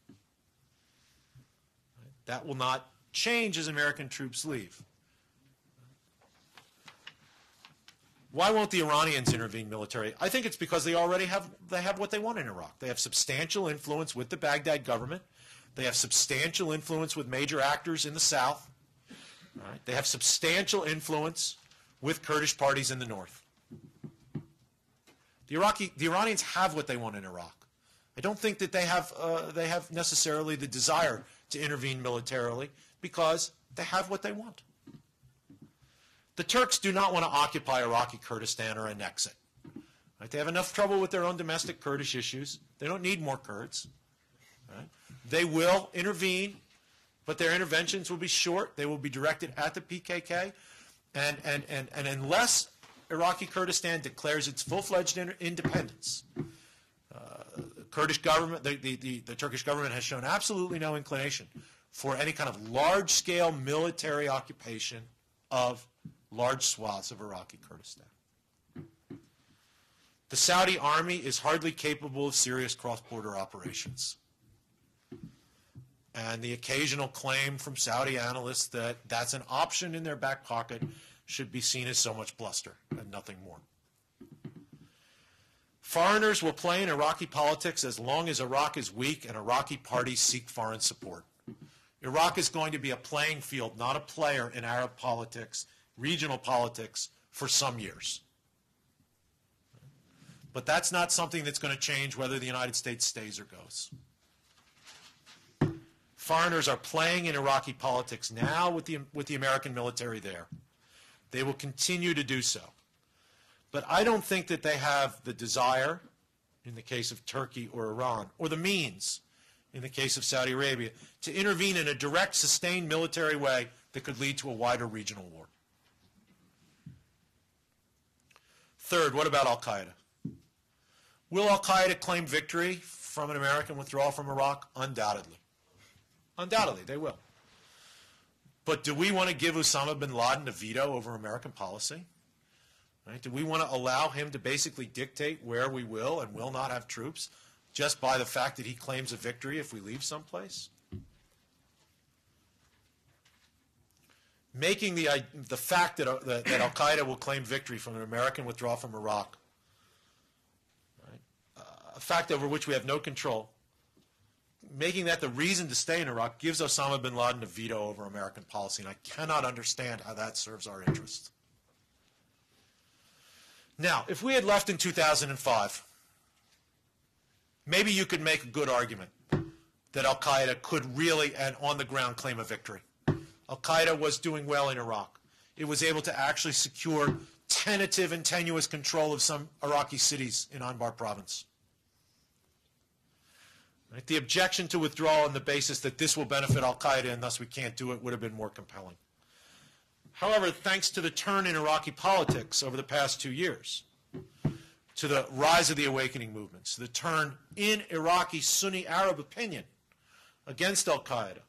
That will not change as American troops leave. Why won't the Iranians intervene militarily? I think it's because they already have what they want in Iraq. They have substantial influence with the Baghdad government. They have substantial influence with major actors in the south. Right? They have substantial influence with Kurdish parties in the north. The Iranians have what they want in Iraq. I don't think that they have necessarily the desire to intervene militarily because they have what they want. The Turks do not want to occupy Iraqi Kurdistan or annex it. Right? They have enough trouble with their own domestic Kurdish issues. They don't need more Kurds. Right? They will intervene, but their interventions will be short. They will be directed at the PKK. And unless Iraqi Kurdistan declares its full-fledged independence, the Kurdish government, the Turkish government has shown absolutely no inclination for any kind of large-scale military occupation of large swaths of Iraqi Kurdistan. The Saudi army is hardly capable of serious cross-border operations. And the occasional claim from Saudi analysts that that's an option in their back pocket should be seen as so much bluster and nothing more. Foreigners will play in Iraqi politics as long as Iraq is weak and Iraqi parties seek foreign support. Iraq is going to be a playing field, not a player in Arab politics, regional politics, for some years. But that's not something that's going to change whether the United States stays or goes. Foreigners are playing in Iraqi politics now with the American military there. They will continue to do so. But I don't think that they have the desire, in the case of Turkey or Iran, or the means, in the case of Saudi Arabia, to intervene in a direct, sustained military way that could lead to a wider regional war. Third, what about al-Qaeda? Will al-Qaeda claim victory from an American withdrawal from Iraq? Undoubtedly. Undoubtedly, they will. But do we want to give Osama bin Laden a veto over American policy? Right? Do we want to allow him to basically dictate where we will and will not have troops just by the fact that he claims a victory if we leave someplace? Making the fact that al-Qaeda will claim victory from an American withdrawal from Iraq, right, a fact over which we have no control, making that the reason to stay in Iraq gives Osama bin Laden a veto over American policy, and I cannot understand how that serves our interests. Now, if we had left in 2005, maybe you could make a good argument that al-Qaeda could really and on the ground claim a victory. Al-Qaeda was doing well in Iraq. It was able to actually secure tentative and tenuous control of some Iraqi cities in Anbar province. Right? The objection to withdrawal on the basis that this will benefit al-Qaeda and thus we can't do it would have been more compelling. However, thanks to the turn in Iraqi politics over the past 2 years, to the rise of the awakening movements, the turn in Iraqi Sunni Arab opinion against al-Qaeda,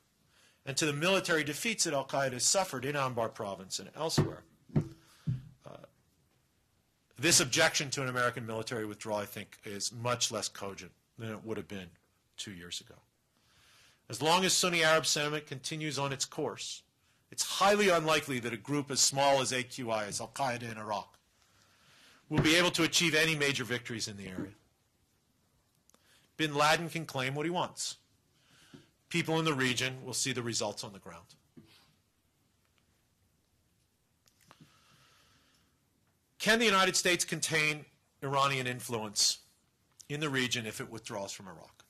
and to the military defeats that al-Qaeda has suffered in Anbar province and elsewhere, this objection to an American military withdrawal, I think, is much less cogent than it would have been 2 years ago. As long as Sunni Arab sentiment continues on its course, it's highly unlikely that a group as small as AQI, as Al-Qaeda in Iraq, will be able to achieve any major victories in the area. Bin Laden can claim what he wants. People in the region will see the results on the ground. Can the United States contain Iranian influence in the region if it withdraws from Iraq?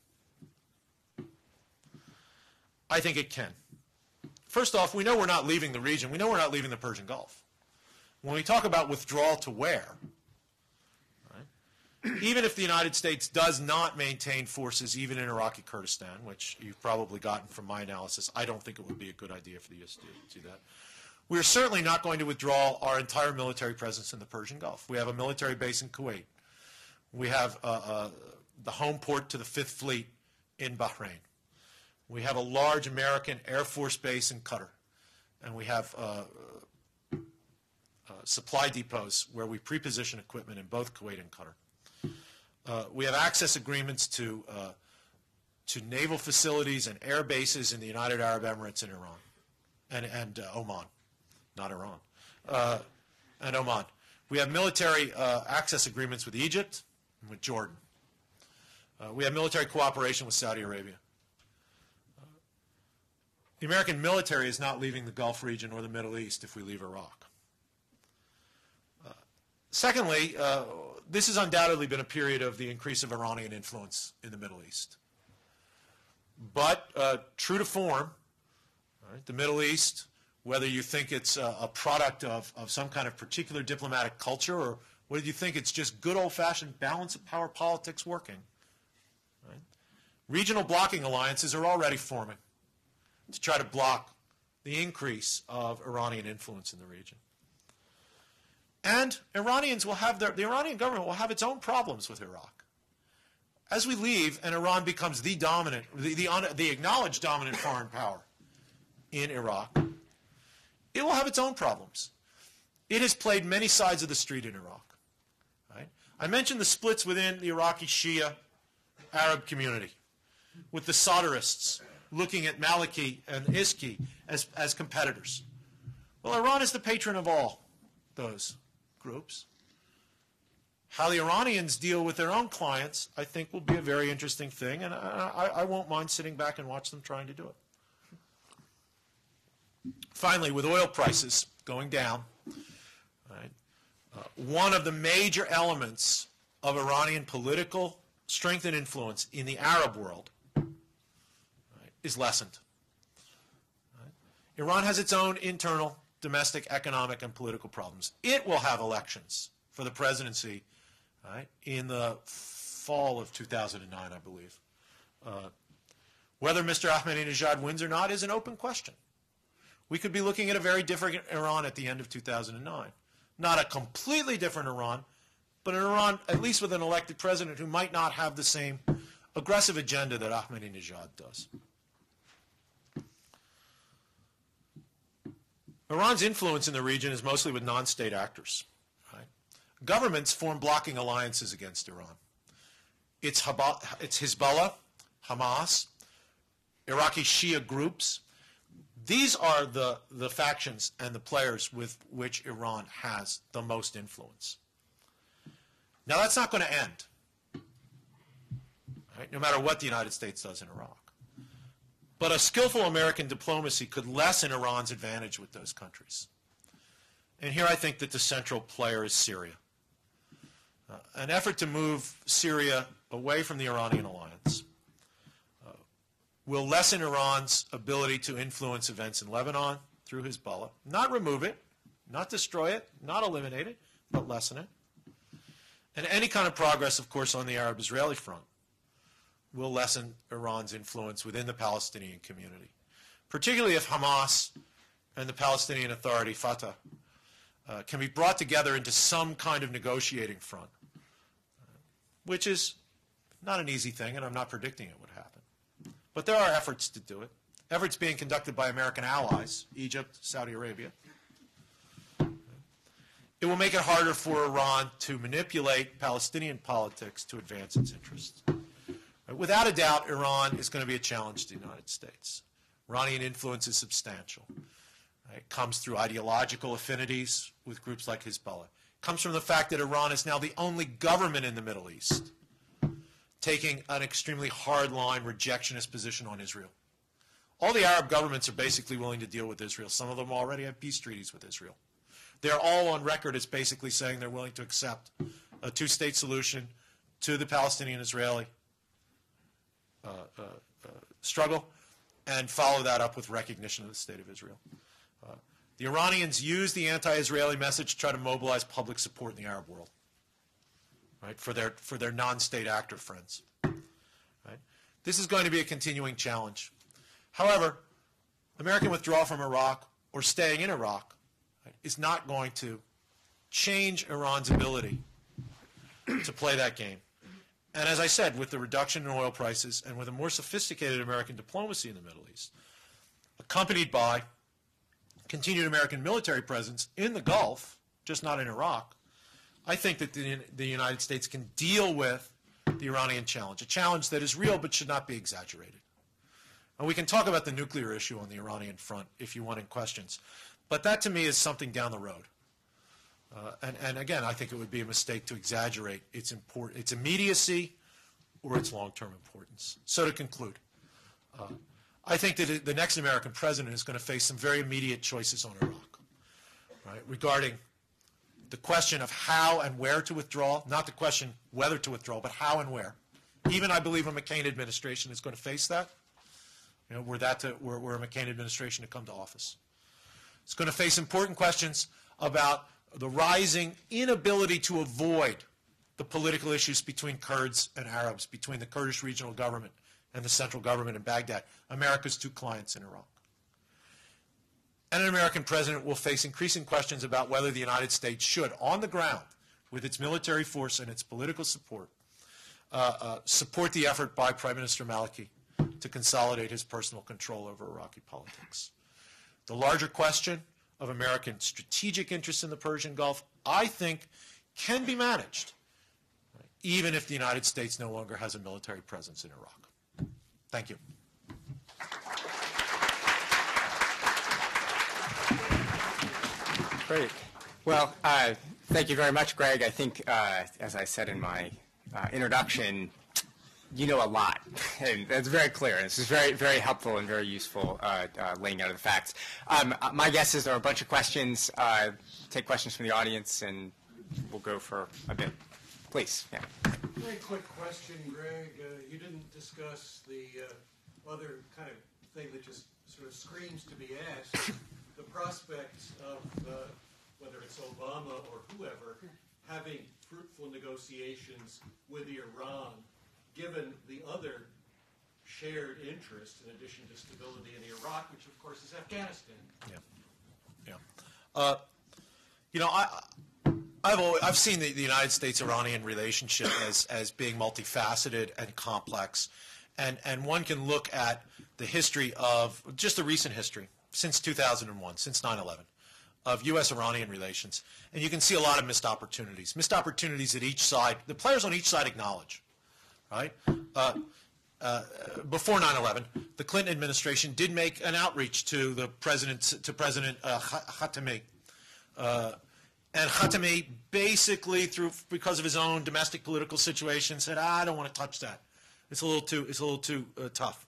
I think it can. First off, we know we're not leaving the region. We know we're not leaving the Persian Gulf. When we talk about withdrawal to where, right, even if the United States does not maintain forces even in Iraqi Kurdistan, which you've probably gotten from my analysis, I don't think it would be a good idea for the U.S. to do that. We're certainly not going to withdraw our entire military presence in the Persian Gulf. We have a military base in Kuwait. We have the home port to the Fifth Fleet in Bahrain. We have a large American Air Force base in Qatar. And we have supply depots where we pre-position equipment in both Kuwait and Qatar. We have access agreements to naval facilities and air bases in the United Arab Emirates and Iran and Oman. Not Iran, and Oman. We have military access agreements with Egypt and with Jordan. We have military cooperation with Saudi Arabia. The American military is not leaving the Gulf region or the Middle East if we leave Iraq. Secondly, this has undoubtedly been a period of the increase of Iranian influence in the Middle East. But true to form, right, the Middle East, whether you think it's a product of some kind of particular diplomatic culture or whether you think it's just good old-fashioned balance of power politics working, right? Regional blocking alliances are already forming to try to block the increase of Iranian influence in the region. And Iranians will have the Iranian government will have its own problems with Iraq. As we leave and Iran becomes the dominant, the acknowledged dominant foreign power in Iraq, it will have its own problems. It has played many sides of the street in Iraq. Right? I mentioned the splits within the Iraqi Shia Arab community, with the Sadrists looking at Maliki and Iski as competitors. Well, Iran is the patron of all those groups. How the Iranians deal with their own clients, I think, will be a very interesting thing, and I won't mind sitting back and watch them trying to do it. Finally, with oil prices going down, right, one of the major elements of Iranian political strength and influence in the Arab world, right, is lessened. Right? Iran has its own internal domestic economic and political problems. It will have elections for the presidency, right, in the fall of 2009, I believe. Whether Mr. Ahmadinejad wins or not is an open question. We could be looking at a very different Iran at the end of 2009. Not a completely different Iran, but an Iran at least with an elected president who might not have the same aggressive agenda that Ahmadinejad does. Iran's influence in the region is mostly with non-state actors. Right? Governments form blocking alliances against Iran. It's Hezbollah, Hamas, Iraqi Shia groups. These are the factions and the players with which Iran has the most influence. Now, that's not going to end, right, no matter what the United States does in Iraq. But a skillful American diplomacy could lessen Iran's advantage with those countries. And here I think that the central player is Syria. An effort to move Syria away from the Iranian alliance will lessen Iran's ability to influence events in Lebanon through Hezbollah. Not remove it, not destroy it, not eliminate it, but lessen it. And any kind of progress, of course, on the Arab-Israeli front will lessen Iran's influence within the Palestinian community, particularly if Hamas and the Palestinian Authority, Fatah, can be brought together into some kind of negotiating front, which is not an easy thing, and I'm not predicting it would happen. But there are efforts to do it, efforts being conducted by American allies, Egypt, Saudi Arabia. It will make it harder for Iran to manipulate Palestinian politics to advance its interests. Without a doubt, Iran is going to be a challenge to the United States. Iranian influence is substantial. Right? It comes through ideological affinities with groups like Hezbollah. It comes from the fact that Iran is now the only government in the Middle East taking an extremely hard-line rejectionist position on Israel. All the Arab governments are basically willing to deal with Israel. Some of them already have peace treaties with Israel. They're all on record as basically saying they're willing to accept a two-state solution to the Palestinian-Israeli struggle and follow that up with recognition of the State of Israel. The Iranians use the anti-Israeli message to try to mobilize public support in the Arab world, right, for their non-state actor friends. Right? This is going to be a continuing challenge. However, American withdrawal from Iraq or staying in Iraq, right, is not going to change Iran's ability to play that game. And as I said, with the reduction in oil prices and with a more sophisticated American diplomacy in the Middle East, accompanied by continued American military presence in the Gulf, just not in Iraq, I think that the United States can deal with the Iranian challenge, a challenge that is real but should not be exaggerated. And we can talk about the nuclear issue on the Iranian front if you want in questions, but that to me is something down the road. And again, I think it would be a mistake to exaggerate its immediacy or its long-term importance. So to conclude, I think that the next American president is going to face some very immediate choices on Iraq, right, regarding the question of how and where to withdraw, not the question whether to withdraw, but how and where. Even I believe a McCain administration is going to face that, you know, were a McCain administration to come to office. It's going to face important questions about the rising inability to avoid the political issues between Kurds and Arabs, between the Kurdish regional government and the central government in Baghdad, America's two clients in Iraq. And an American president will face increasing questions about whether the United States should, on the ground, with its military force and its political support, support the effort by Prime Minister Maliki to consolidate his personal control over Iraqi politics. The larger question of American strategic interests in the Persian Gulf, I think, can be managed, right, even if the United States no longer has a military presence in Iraq. Thank you. Great. Well, thank you very much, Greg. I think, as I said in my introduction, you know a lot, and that's very clear. This is very, very helpful and very useful laying out of the facts. My guess is there are a bunch of questions. Take questions from the audience, and we'll go for a bit. Please. Yeah. Very quick question, Greg. You didn't discuss the other kind of thing that just sort of screams to be asked, the prospects of, whether it's Obama or whoever, having fruitful negotiations with Iran, given the other shared interest in addition to stability in Iraq, which of course is Afghanistan. Yeah, yeah. You know, I've seen the United States-Iranian relationship as being multifaceted and complex, and one can look at the history of just the recent history since 2001, since 9/11. Of U.S.-Iranian relations, and you can see a lot of missed opportunities that each side, the players on each side acknowledge. Right? Before 9/11, the Clinton administration did make an outreach to President Khatami, and Khatami basically, because of his own domestic political situation, said, "I don't want to touch that. It's a little too tough."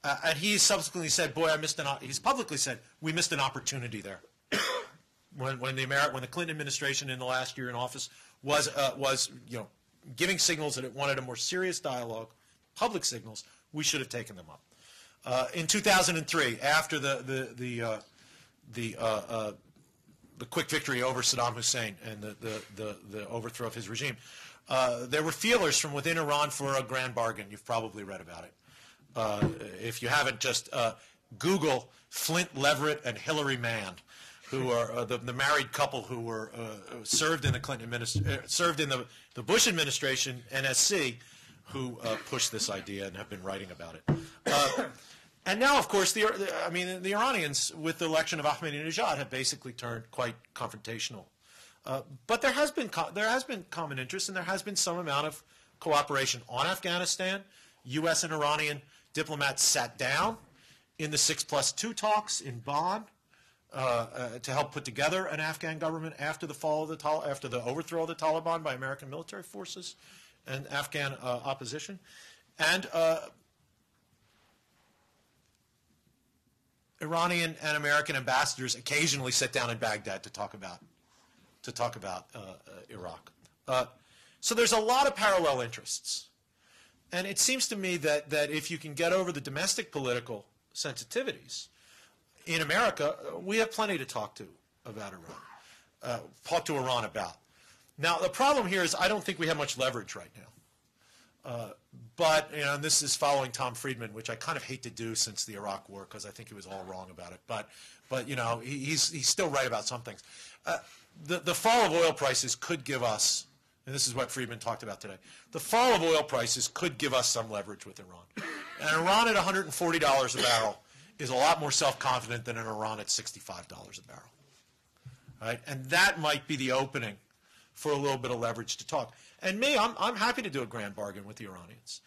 And he subsequently said, "Boy, he's publicly said we missed an opportunity there." When the Clinton administration in the last year in office was giving signals that it wanted a more serious dialogue, public signals, we should have taken them up. In 2003, after the quick victory over Saddam Hussein and the overthrow of his regime, there were feelers from within Iran for a grand bargain. You've probably read about it. If you haven't, just Google Flint Leverett and Hillary Mann, who are the married couple who were served in the served in the Bush administration, NSC, who pushed this idea and have been writing about it. And now, of course, the Iranians, with the election of Ahmadinejad, have basically turned quite confrontational. But there has been common interest, and there has been some amount of cooperation on Afghanistan. U.S. and Iranian diplomats sat down in the 6+2 talks in Bonn. to help put together an Afghan government after the fall of after the overthrow of the Taliban by American military forces and Afghan opposition, and Iranian and American ambassadors occasionally sit down in Baghdad to talk about Iraq. So there's a lot of parallel interests. And it seems to me that if you can get over the domestic political sensitivities, in America, we have plenty to talk to about Iran, talk to Iran about. Now, the problem here is I don't think we have much leverage right now. But, you know, and this is following Tom Friedman, which I kind of hate to do since the Iraq War because I think he was all wrong about it. But you know, he's still right about some things. The fall of oil prices could give us, and this is what Friedman talked about today, the fall of oil prices could give us some leverage with Iran. And Iran at $140 a barrel is a lot more self-confident than an Iran at $65 a barrel. Right? And that might be the opening for a little bit of leverage to talk. And me, I'm happy to do a grand bargain with the Iranians.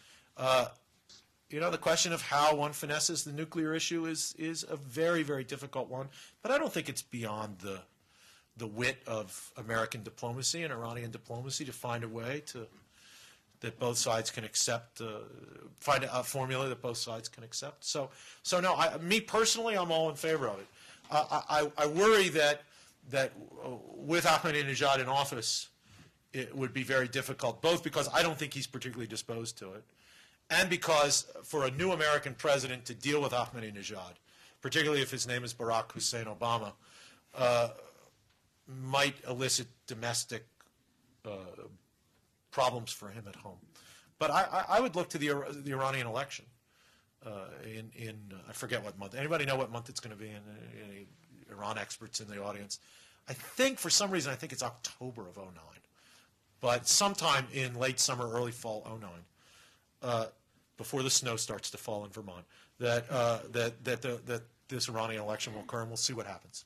You know, the question of how one finesses the nuclear issue is a very, very difficult one. But I don't think it's beyond the wit of American diplomacy and Iranian diplomacy to find a way that both sides can accept, find a formula that both sides can accept. So no, me personally, I'm all in favor of it. I worry that with Ahmadinejad in office, it would be very difficult, both because I don't think he's particularly disposed to it, and because for a new American president to deal with Ahmadinejad, particularly if his name is Barack Hussein Obama, might elicit domestic problems for him at home. But I would look to the Iranian election in I forget what month. Anybody know what month it's going to be in? Any Iran experts in the audience? I think for some reason, I think it's October of 2009. But sometime in late summer, early fall 2009, before the snow starts to fall in Vermont, that this Iranian election will occur, and we'll see what happens.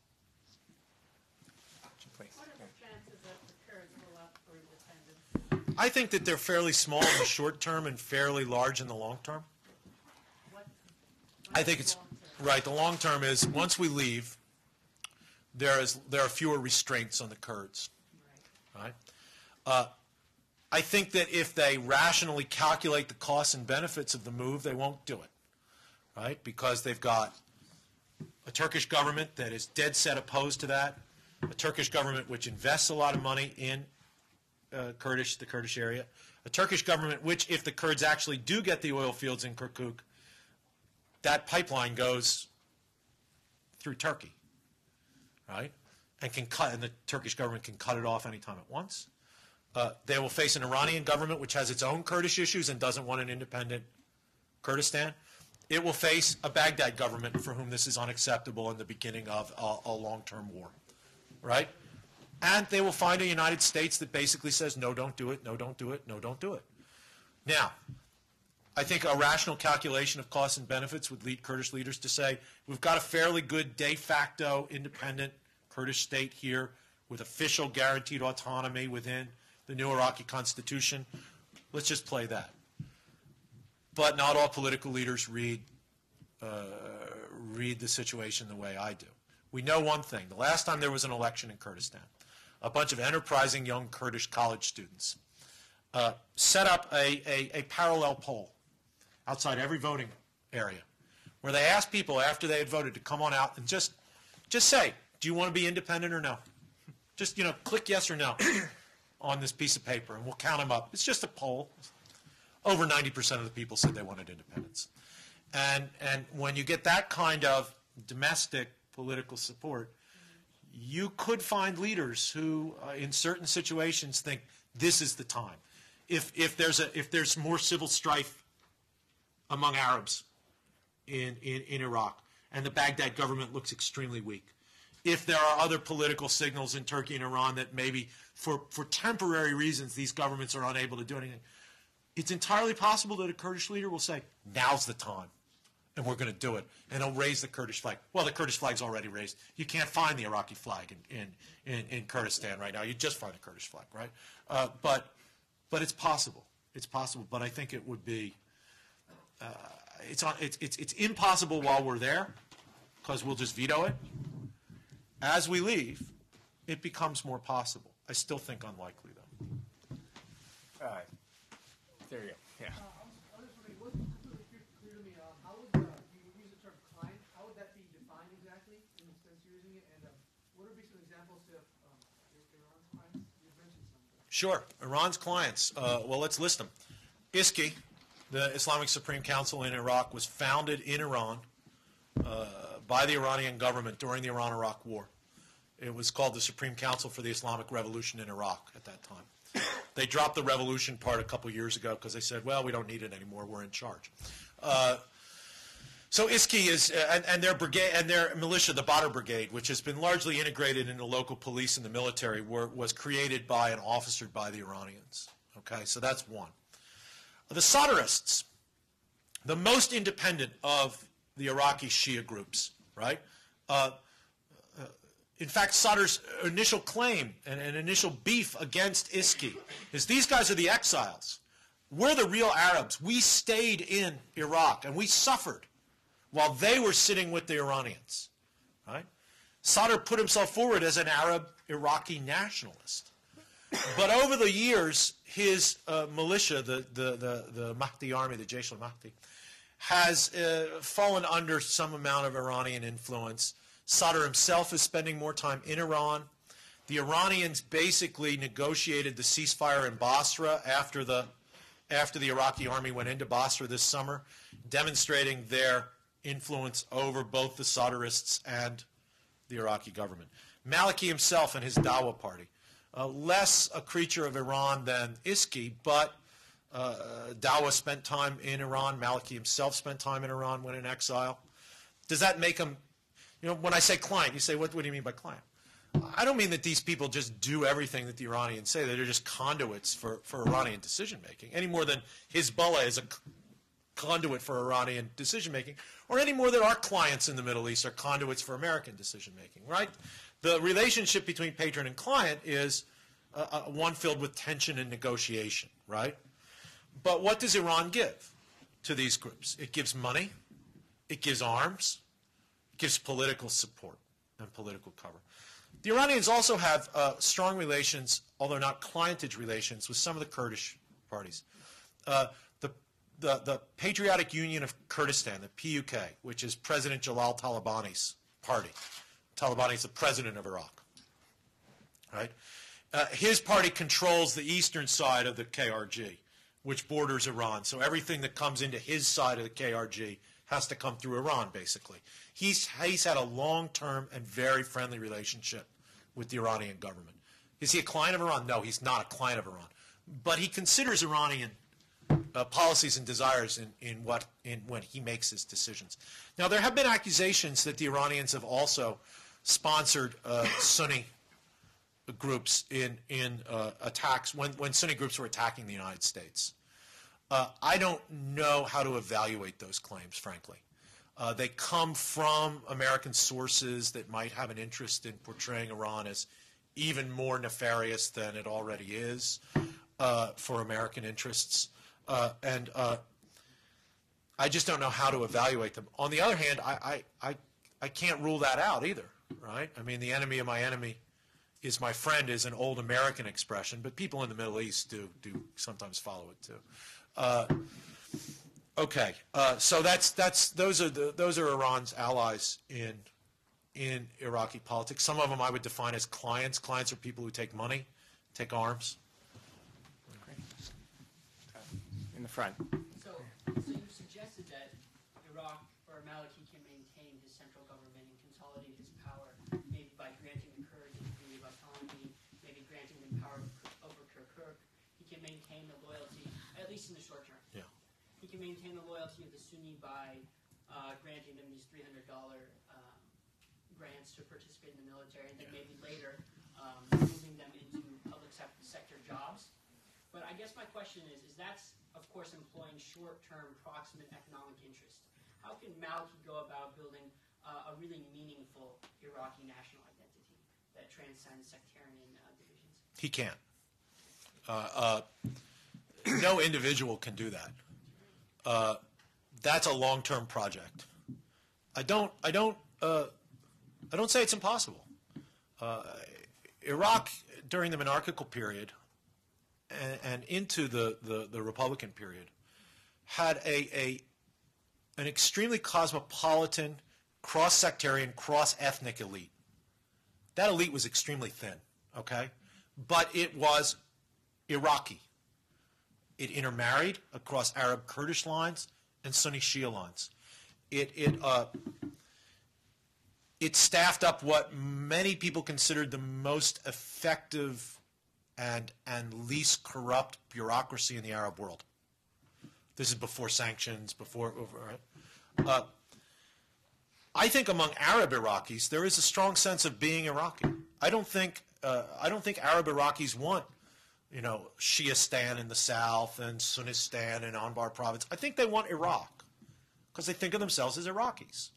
What are the chances that the Kurds will opt for independence? I think that they're fairly small in the short term and fairly large in the long term. I think it's right. The long term is once we leave, there are fewer restraints on the Kurds. Right. I think that if they rationally calculate the costs and benefits of the move, they won't do it, right? Because they've got a Turkish government that is dead set opposed to that, a Turkish government which invests a lot of money in the Kurdish area, a Turkish government which, if the Kurds actually do get the oil fields in Kirkuk, that pipeline goes through Turkey, right? And the Turkish government can cut it off anytime it wants. They will face an Iranian government which has its own Kurdish issues and doesn't want an independent Kurdistan. It will face a Baghdad government for whom this is unacceptable and the beginning of a long-term war, right? And they will find a United States that basically says, no, don't do it, no, don't do it, no, don't do it. Now, I think a rational calculation of costs and benefits would lead Kurdish leaders to say, we've got a fairly good de facto independent Kurdish state here with official guaranteed autonomy within the new Iraqi constitution. Let's just play that. But not all political leaders read the situation the way I do. We know one thing. The last time there was an election in Kurdistan, a bunch of enterprising young Kurdish college students set up a parallel poll outside every voting area where they asked people after they had voted to come on out and just say, do you want to be independent or no? Just, click yes or no on this piece of paper, and we'll count them up. It's just a poll. Over 90% of the people said they wanted independence. And when you get that kind of domestic political support, you could find leaders who, in certain situations, think this is the time. If there's more civil strife among Arabs in Iraq, and the Baghdad government looks extremely weak, if there are other political signals in Turkey and Iran that maybe for temporary reasons these governments are unable to do anything, it's entirely possible that a Kurdish leader will say, now's the time, and we're going to do it, and he'll raise the Kurdish flag. Well, the Kurdish flag's already raised. You can't find the Iraqi flag in Kurdistan right now. You just find the Kurdish flag, right? But it's possible. It's possible, but I think it would be it's impossible while we're there because we'll just veto it. As we leave, it becomes more possible. I still think unlikely, though. There you go. Yeah. I was wondering, it wasn't completely clear to me, how would, you use the term client, how would that be defined exactly, in the sense you're using it, and what would be some examples of Iran's clients? You've mentioned some. Sure. Iran's clients, well, let's list them. ISKI, the Islamic Supreme Council in Iraq, was founded in Iran by the Iranian government during the Iran-Iraq War. It was called the Supreme Council for the Islamic Revolution in Iraq at that time. They dropped the revolution part a couple years ago because they said, well, we don't need it anymore, we're in charge. So ISKI is, and their brigade, and their militia, the Badr Brigade, which has been largely integrated into local police and the military, was created by and officered by the Iranians. Okay, so that's one. The Sadrists, the most independent of the Iraqi Shia groups, right? In fact, Sadr's initial claim and initial beef against ISKI is these guys are the exiles. We're the real Arabs. We stayed in Iraq and we suffered while they were sitting with the Iranians, right? Sadr put himself forward as an Arab Iraqi nationalist. But over the years, his militia, the Mahdi army, the Jaish al-Mahdi, has fallen under some amount of Iranian influence. Sadr himself is spending more time in Iran. The Iranians basically negotiated the ceasefire in Basra after the Iraqi army went into Basra this summer, demonstrating their influence over both the Sadrists and the Iraqi government. Maliki himself and his Dawa party, less a creature of Iran than ISKI, but Dawa spent time in Iran. Maliki himself spent time in Iran when in exile. Does that make him, you know, when I say client, you say, what do you mean by client? I don't mean that these people just do everything that the Iranians say, that they're just conduits for Iranian decision-making, any more than Hezbollah is a conduit for Iranian decision-making, or any more that our clients in the Middle East are conduits for American decision-making, right? The relationship between patron and client is one filled with tension and negotiation, right? But what does Iran give to these groups? It gives money, it gives arms, it gives political support and political cover. The Iranians also have strong relations, although not clientage relations, with some of the Kurdish parties. The Patriotic Union of Kurdistan, the PUK, which is President Jalal Talabani's party. Talabani is the president of Iraq, right? His party controls the eastern side of the KRG, which borders Iran. So everything that comes into his side of the KRG has to come through Iran, basically. He's had a long-term and very friendly relationship with the Iranian government. Is he a client of Iran? No, he's not a client of Iran. But he considers Iranian policies and desires when he makes his decisions. Now, there have been accusations that the Iranians have also sponsored Sunni groups in attacks when Sunni groups were attacking the United States. I don't know how to evaluate those claims, frankly. They come from American sources that might have an interest in portraying Iran as even more nefarious than it already is for American interests. And I just don't know how to evaluate them. On the other hand, I can't rule that out either, right? I mean, the enemy of my enemy is my friend is an old American expression, but people in the Middle East do sometimes follow it too. Okay, so those are Iran's allies in Iraqi politics. Some of them I would define as clients. Clients are people who take money, take arms. In the front. So you suggested that Iraq or Maliki can maintain his central government and consolidate his power, maybe by granting the Kurds a degree of autonomy, maybe granting them power over Kirkuk. He can maintain the loyalty, at least in the short term. Yeah. He can maintain the loyalty of the Sunni by granting them these $300 grants to participate in the military, and then maybe later moving them into public sector jobs. But I guess my question is that's, of course, employing short-term proximate economic interest. How can Maliki go about building a really meaningful Iraqi national identity that transcends sectarian divisions? He can't. No individual can do that. That's a long-term project. I don't say it's impossible. Iraq, during the monarchical period and into the Republican period, had an extremely cosmopolitan, cross-sectarian, cross-ethnic elite. That elite was extremely thin, okay? But it was Iraqi. It intermarried across Arab-Kurdish lines and Sunni-Shia lines. It staffed up what many people considered the most effective and least corrupt bureaucracy in the Arab world. This is before sanctions, I think among Arab Iraqis there is a strong sense of being Iraqi. I don't think Arab Iraqis want, Shiistan in the south and Sunnistan in Anbar province. I think they want Iraq because they think of themselves as Iraqis.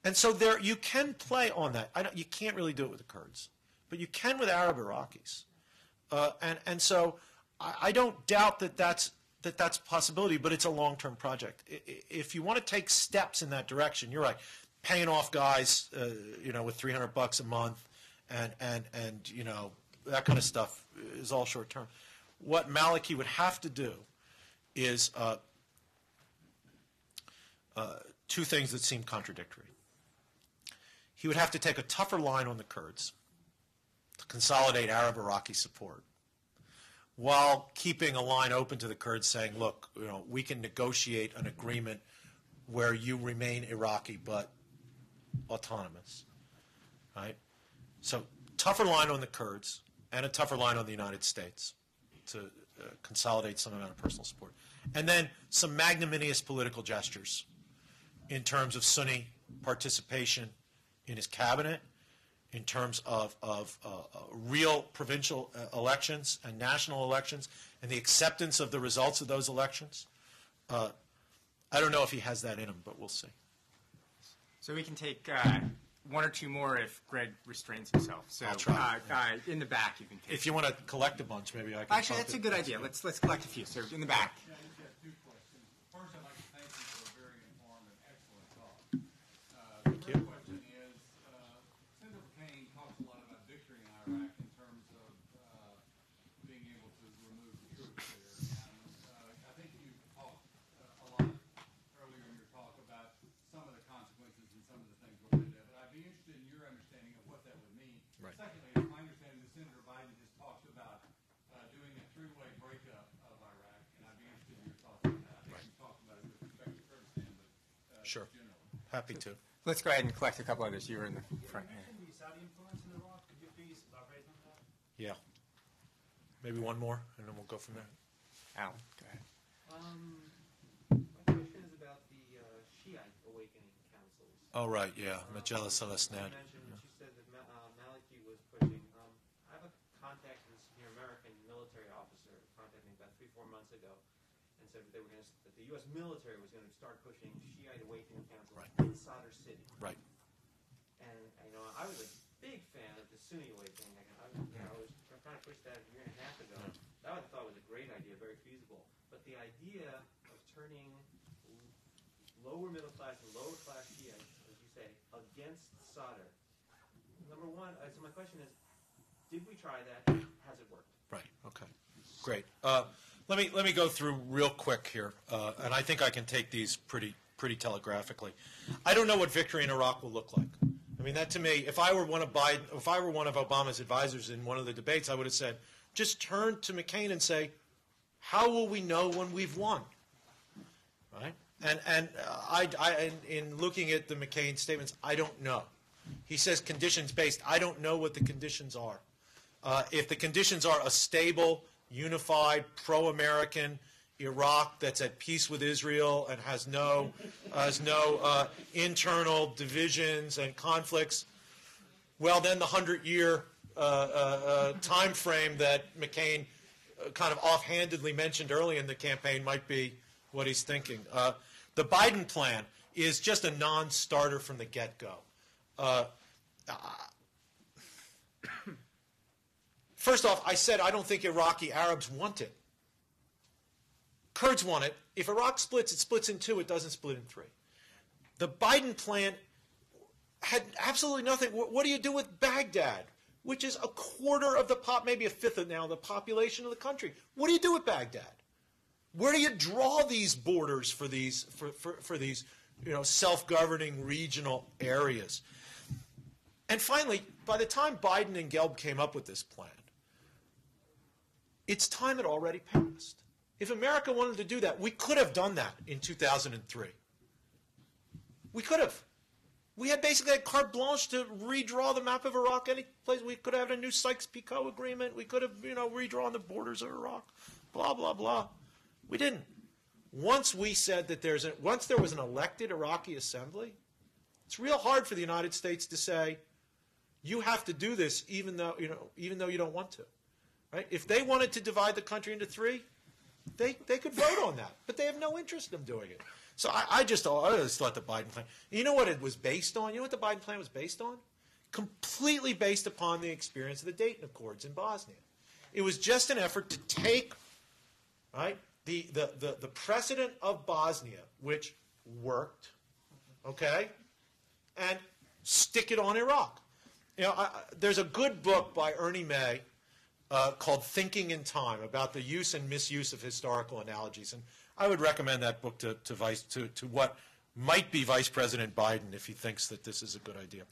And so you can play on that. You can't really do it with the Kurds, but you can with Arab Iraqis. And so I don't doubt that's a possibility, but it's a long-term project. If you want to take steps in that direction, you're right. Paying off guys, with $300 a month, and that kind of stuff is all short-term. What Maliki would have to do is two things that seem contradictory. He would have to take a tougher line on the Kurds to consolidate Arab-Iraqi support, while keeping a line open to the Kurds saying, look, we can negotiate an agreement where you remain Iraqi but autonomous, right? So tougher line on the Kurds and a tougher line on the United States to consolidate some amount of personal support. And then some magnanimous political gestures in terms of Sunni participation in his cabinet, in terms of real provincial elections and national elections, and the acceptance of the results of those elections. I don't know if he has that in him, but we'll see. So we can take one or two more if Greg restrains himself. So I'll try. In the back you can take. If you want to collect a bunch, maybe I can. Actually, that's a good idea. Let's collect a few. So in the back. Yeah, I just have two questions. First, I'd like to thank you for a very informed and excellent talk. The first question is, Senator McCain talks a lot about victory in Iraq in terms of being able to remove the troops there. And I think you talked a lot earlier in your talk about some of the consequences and some of the things we're going to do. But I'd be interested in your understanding of what that would mean. Right. Secondly, it's my understanding that Senator Biden has talked about doing a three-way breakup of Iraq, and I'd be interested in your thoughts on that. I think you talked about it with respect to Kurdistan, but Sure. generally. Happy to. Let's go ahead and collect a couple others. You were in the front here. The Saudi influence in Iraq, could you please elaborate on that? Yeah. Maybe one more, and then we'll go from there. Alan, go ahead. My question is about the Shiite awakening councils. Oh, right, yeah. Majella Celestnad. She said that Maliki was pushing. I have a contact with a senior American military officer contacted me about 3-4 months ago and said that that the U.S. military was going to start pushing Shiite awakening councils Right. in Sadr City. Right. And I was a big fan of the Sunni awakening. I was trying to push that a year and a half ago. That I thought was a great idea, very feasible. But the idea of turning lower middle class and lower class Shiites, as you say, against Sadr. Number one, so my question is, did we try that? Has it worked? Right. Okay. Great. Let me go through real quick here, and I think I can take these pretty telegraphically. I don't know what victory in Iraq will look like. I mean, that to me, if I were one of Obama's advisors in one of the debates, I would have said, just turn to McCain and say, how will we know when we've won? Right? And in looking at the McCain statements, I don't know. He says conditions-based. I don't know what the conditions are. If the conditions are a stable, unified, pro-American Iraq that's at peace with Israel and has no internal divisions and conflicts, well, then the 100-year time frame that McCain kind of offhandedly mentioned early in the campaign might be what he's thinking. The Biden plan is just a non-starter from the get-go. First off, I said I don't think Iraqi Arabs want it. Kurds want it. If Iraq splits, it splits in two. It doesn't split in three. The Biden plan had absolutely nothing. What do you do with Baghdad, which is a quarter of the maybe a fifth of now the population of the country? What do you do with Baghdad? Where do you draw these borders for these for these self-governing regional areas? And finally, by the time Biden and Gelb came up with this plan, its time had already passed. If America wanted to do that, we could have done that in 2003. We could have. We had basically had carte blanche to redraw the map of Iraq any place. We could have had a new Sykes-Picot agreement. We could have, redrawn the borders of Iraq. Blah, blah, blah. We didn't. Once we said that once there was an elected Iraqi assembly, it's real hard for the United States to say, you have to do this even though you don't want to. Right? If they wanted to divide the country into three, they could vote on that. But they have no interest in doing it. So I just thought the Biden plan. You know what it was based on? You know what the Biden plan was based on? Completely based upon the experience of the Dayton Accords in Bosnia. It was just an effort to take, right, the precedent of Bosnia, which worked, okay, and stick it on Iraq. There's a good book by Ernie May called Thinking in Time about the use and misuse of historical analogies, and I would recommend that book to what might be Vice President Biden if he thinks that this is a good idea.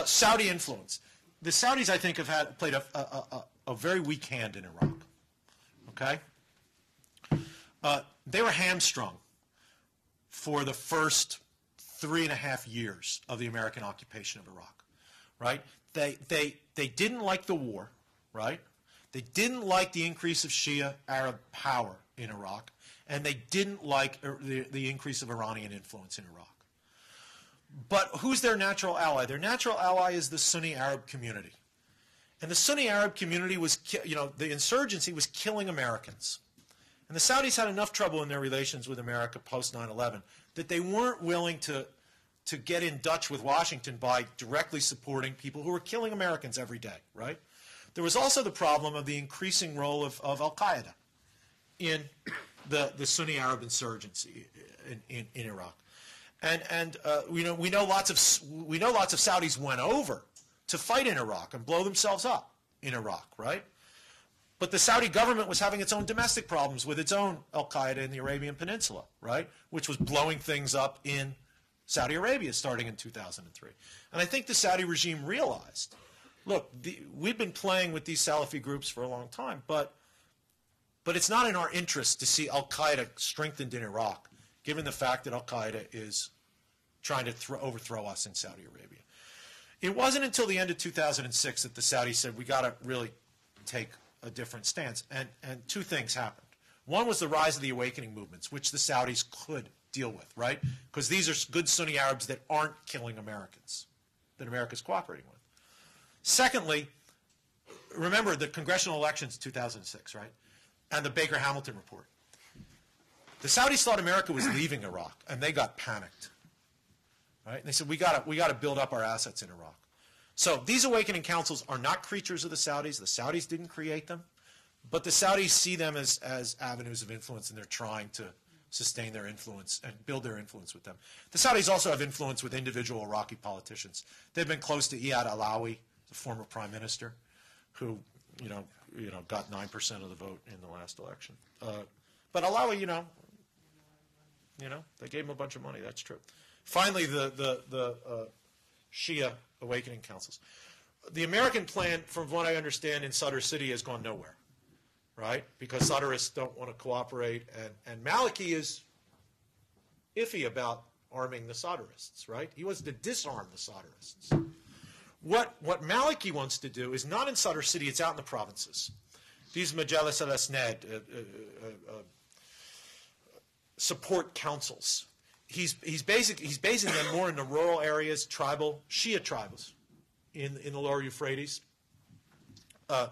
Saudi influence. The Saudis, I think, have played a very weak hand in Iraq. Okay? They were hamstrung for the first 3.5 years of the American occupation of Iraq. Right? They didn't like the war. Right? They didn't like the increase of Shia Arab power in Iraq. And they didn't like the increase of Iranian influence in Iraq. But who's their natural ally? Their natural ally is the Sunni Arab community. And the Sunni Arab community was, the insurgency was killing Americans. And the Saudis had enough trouble in their relations with America post 9/11 that they weren't willing to get in Dutch with Washington by directly supporting people who were killing Americans every day, right? There was also the problem of the increasing role of Al-Qaeda in the Sunni Arab insurgency in Iraq, and we know lots of Saudis went over to fight in Iraq and blow themselves up in Iraq, right? But the Saudi government was having its own domestic problems with its own Al-Qaeda in the Arabian Peninsula, right, which was blowing things up in Saudi Arabia starting in 2003. And I think the Saudi regime realized, look, we've been playing with these Salafi groups for a long time, but it's not in our interest to see Al-Qaeda strengthened in Iraq, given the fact that Al-Qaeda is trying to overthrow us in Saudi Arabia. It wasn't until the end of 2006 that the Saudis said, we got to really take a different stance. And two things happened. One was the rise of the awakening movements, which the Saudis could deal with, right? Because these are good Sunni Arabs that aren't killing Americans, that America's cooperating with. Secondly, remember the congressional elections 2006, right? And the Baker-Hamilton report. The Saudis thought America was leaving Iraq, and they got panicked. Right? And they said, we got to build up our assets in Iraq. So these awakening councils are not creatures of the Saudis. The Saudis didn't create them. But the Saudis see them as avenues of influence, and they're trying to sustain their influence and build their influence with them. The Saudis also have influence with individual Iraqi politicians. They've been close to Iyad Alawi, the former prime minister, who got 9% of the vote in the last election. But Alawi, they gave him a bunch of money. That's true. Finally, the Shia awakening councils. The American plan, from what I understand, in Sadr City has gone nowhere, right? Because Sadrists don't want to cooperate, and Maliki is iffy about arming the Sadrists, right? He wants to disarm the Sadrists. What Maliki wants to do is not in Sadr City, it's out in the provinces. These Majalis al-Asnad, support councils. He's basing them more in the rural areas, Shia tribals in the lower Euphrates. And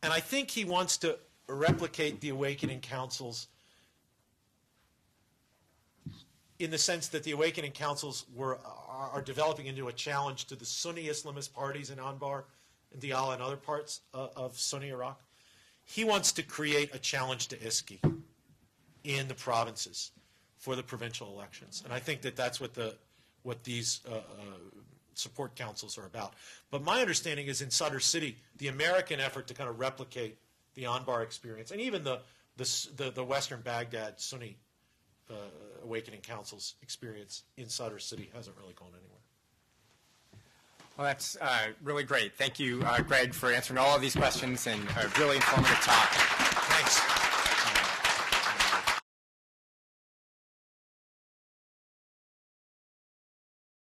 I think he wants to replicate the awakening councils in the sense that the awakening councils are developing into a challenge to the Sunni Islamist parties in Anbar and Diyala and other parts of Sunni Iraq. He wants to create a challenge to ISKI in the provinces for the provincial elections. And I think that that's what these support councils are about. But my understanding is in Sadr City, the American effort to kind of replicate the Anbar experience, and even the Western Baghdad Sunni Awakening Council's experience in Sadr City hasn't really gone anywhere. Well, that's really great. Thank you, Greg, for answering all of these questions and a really informative talk. Thanks.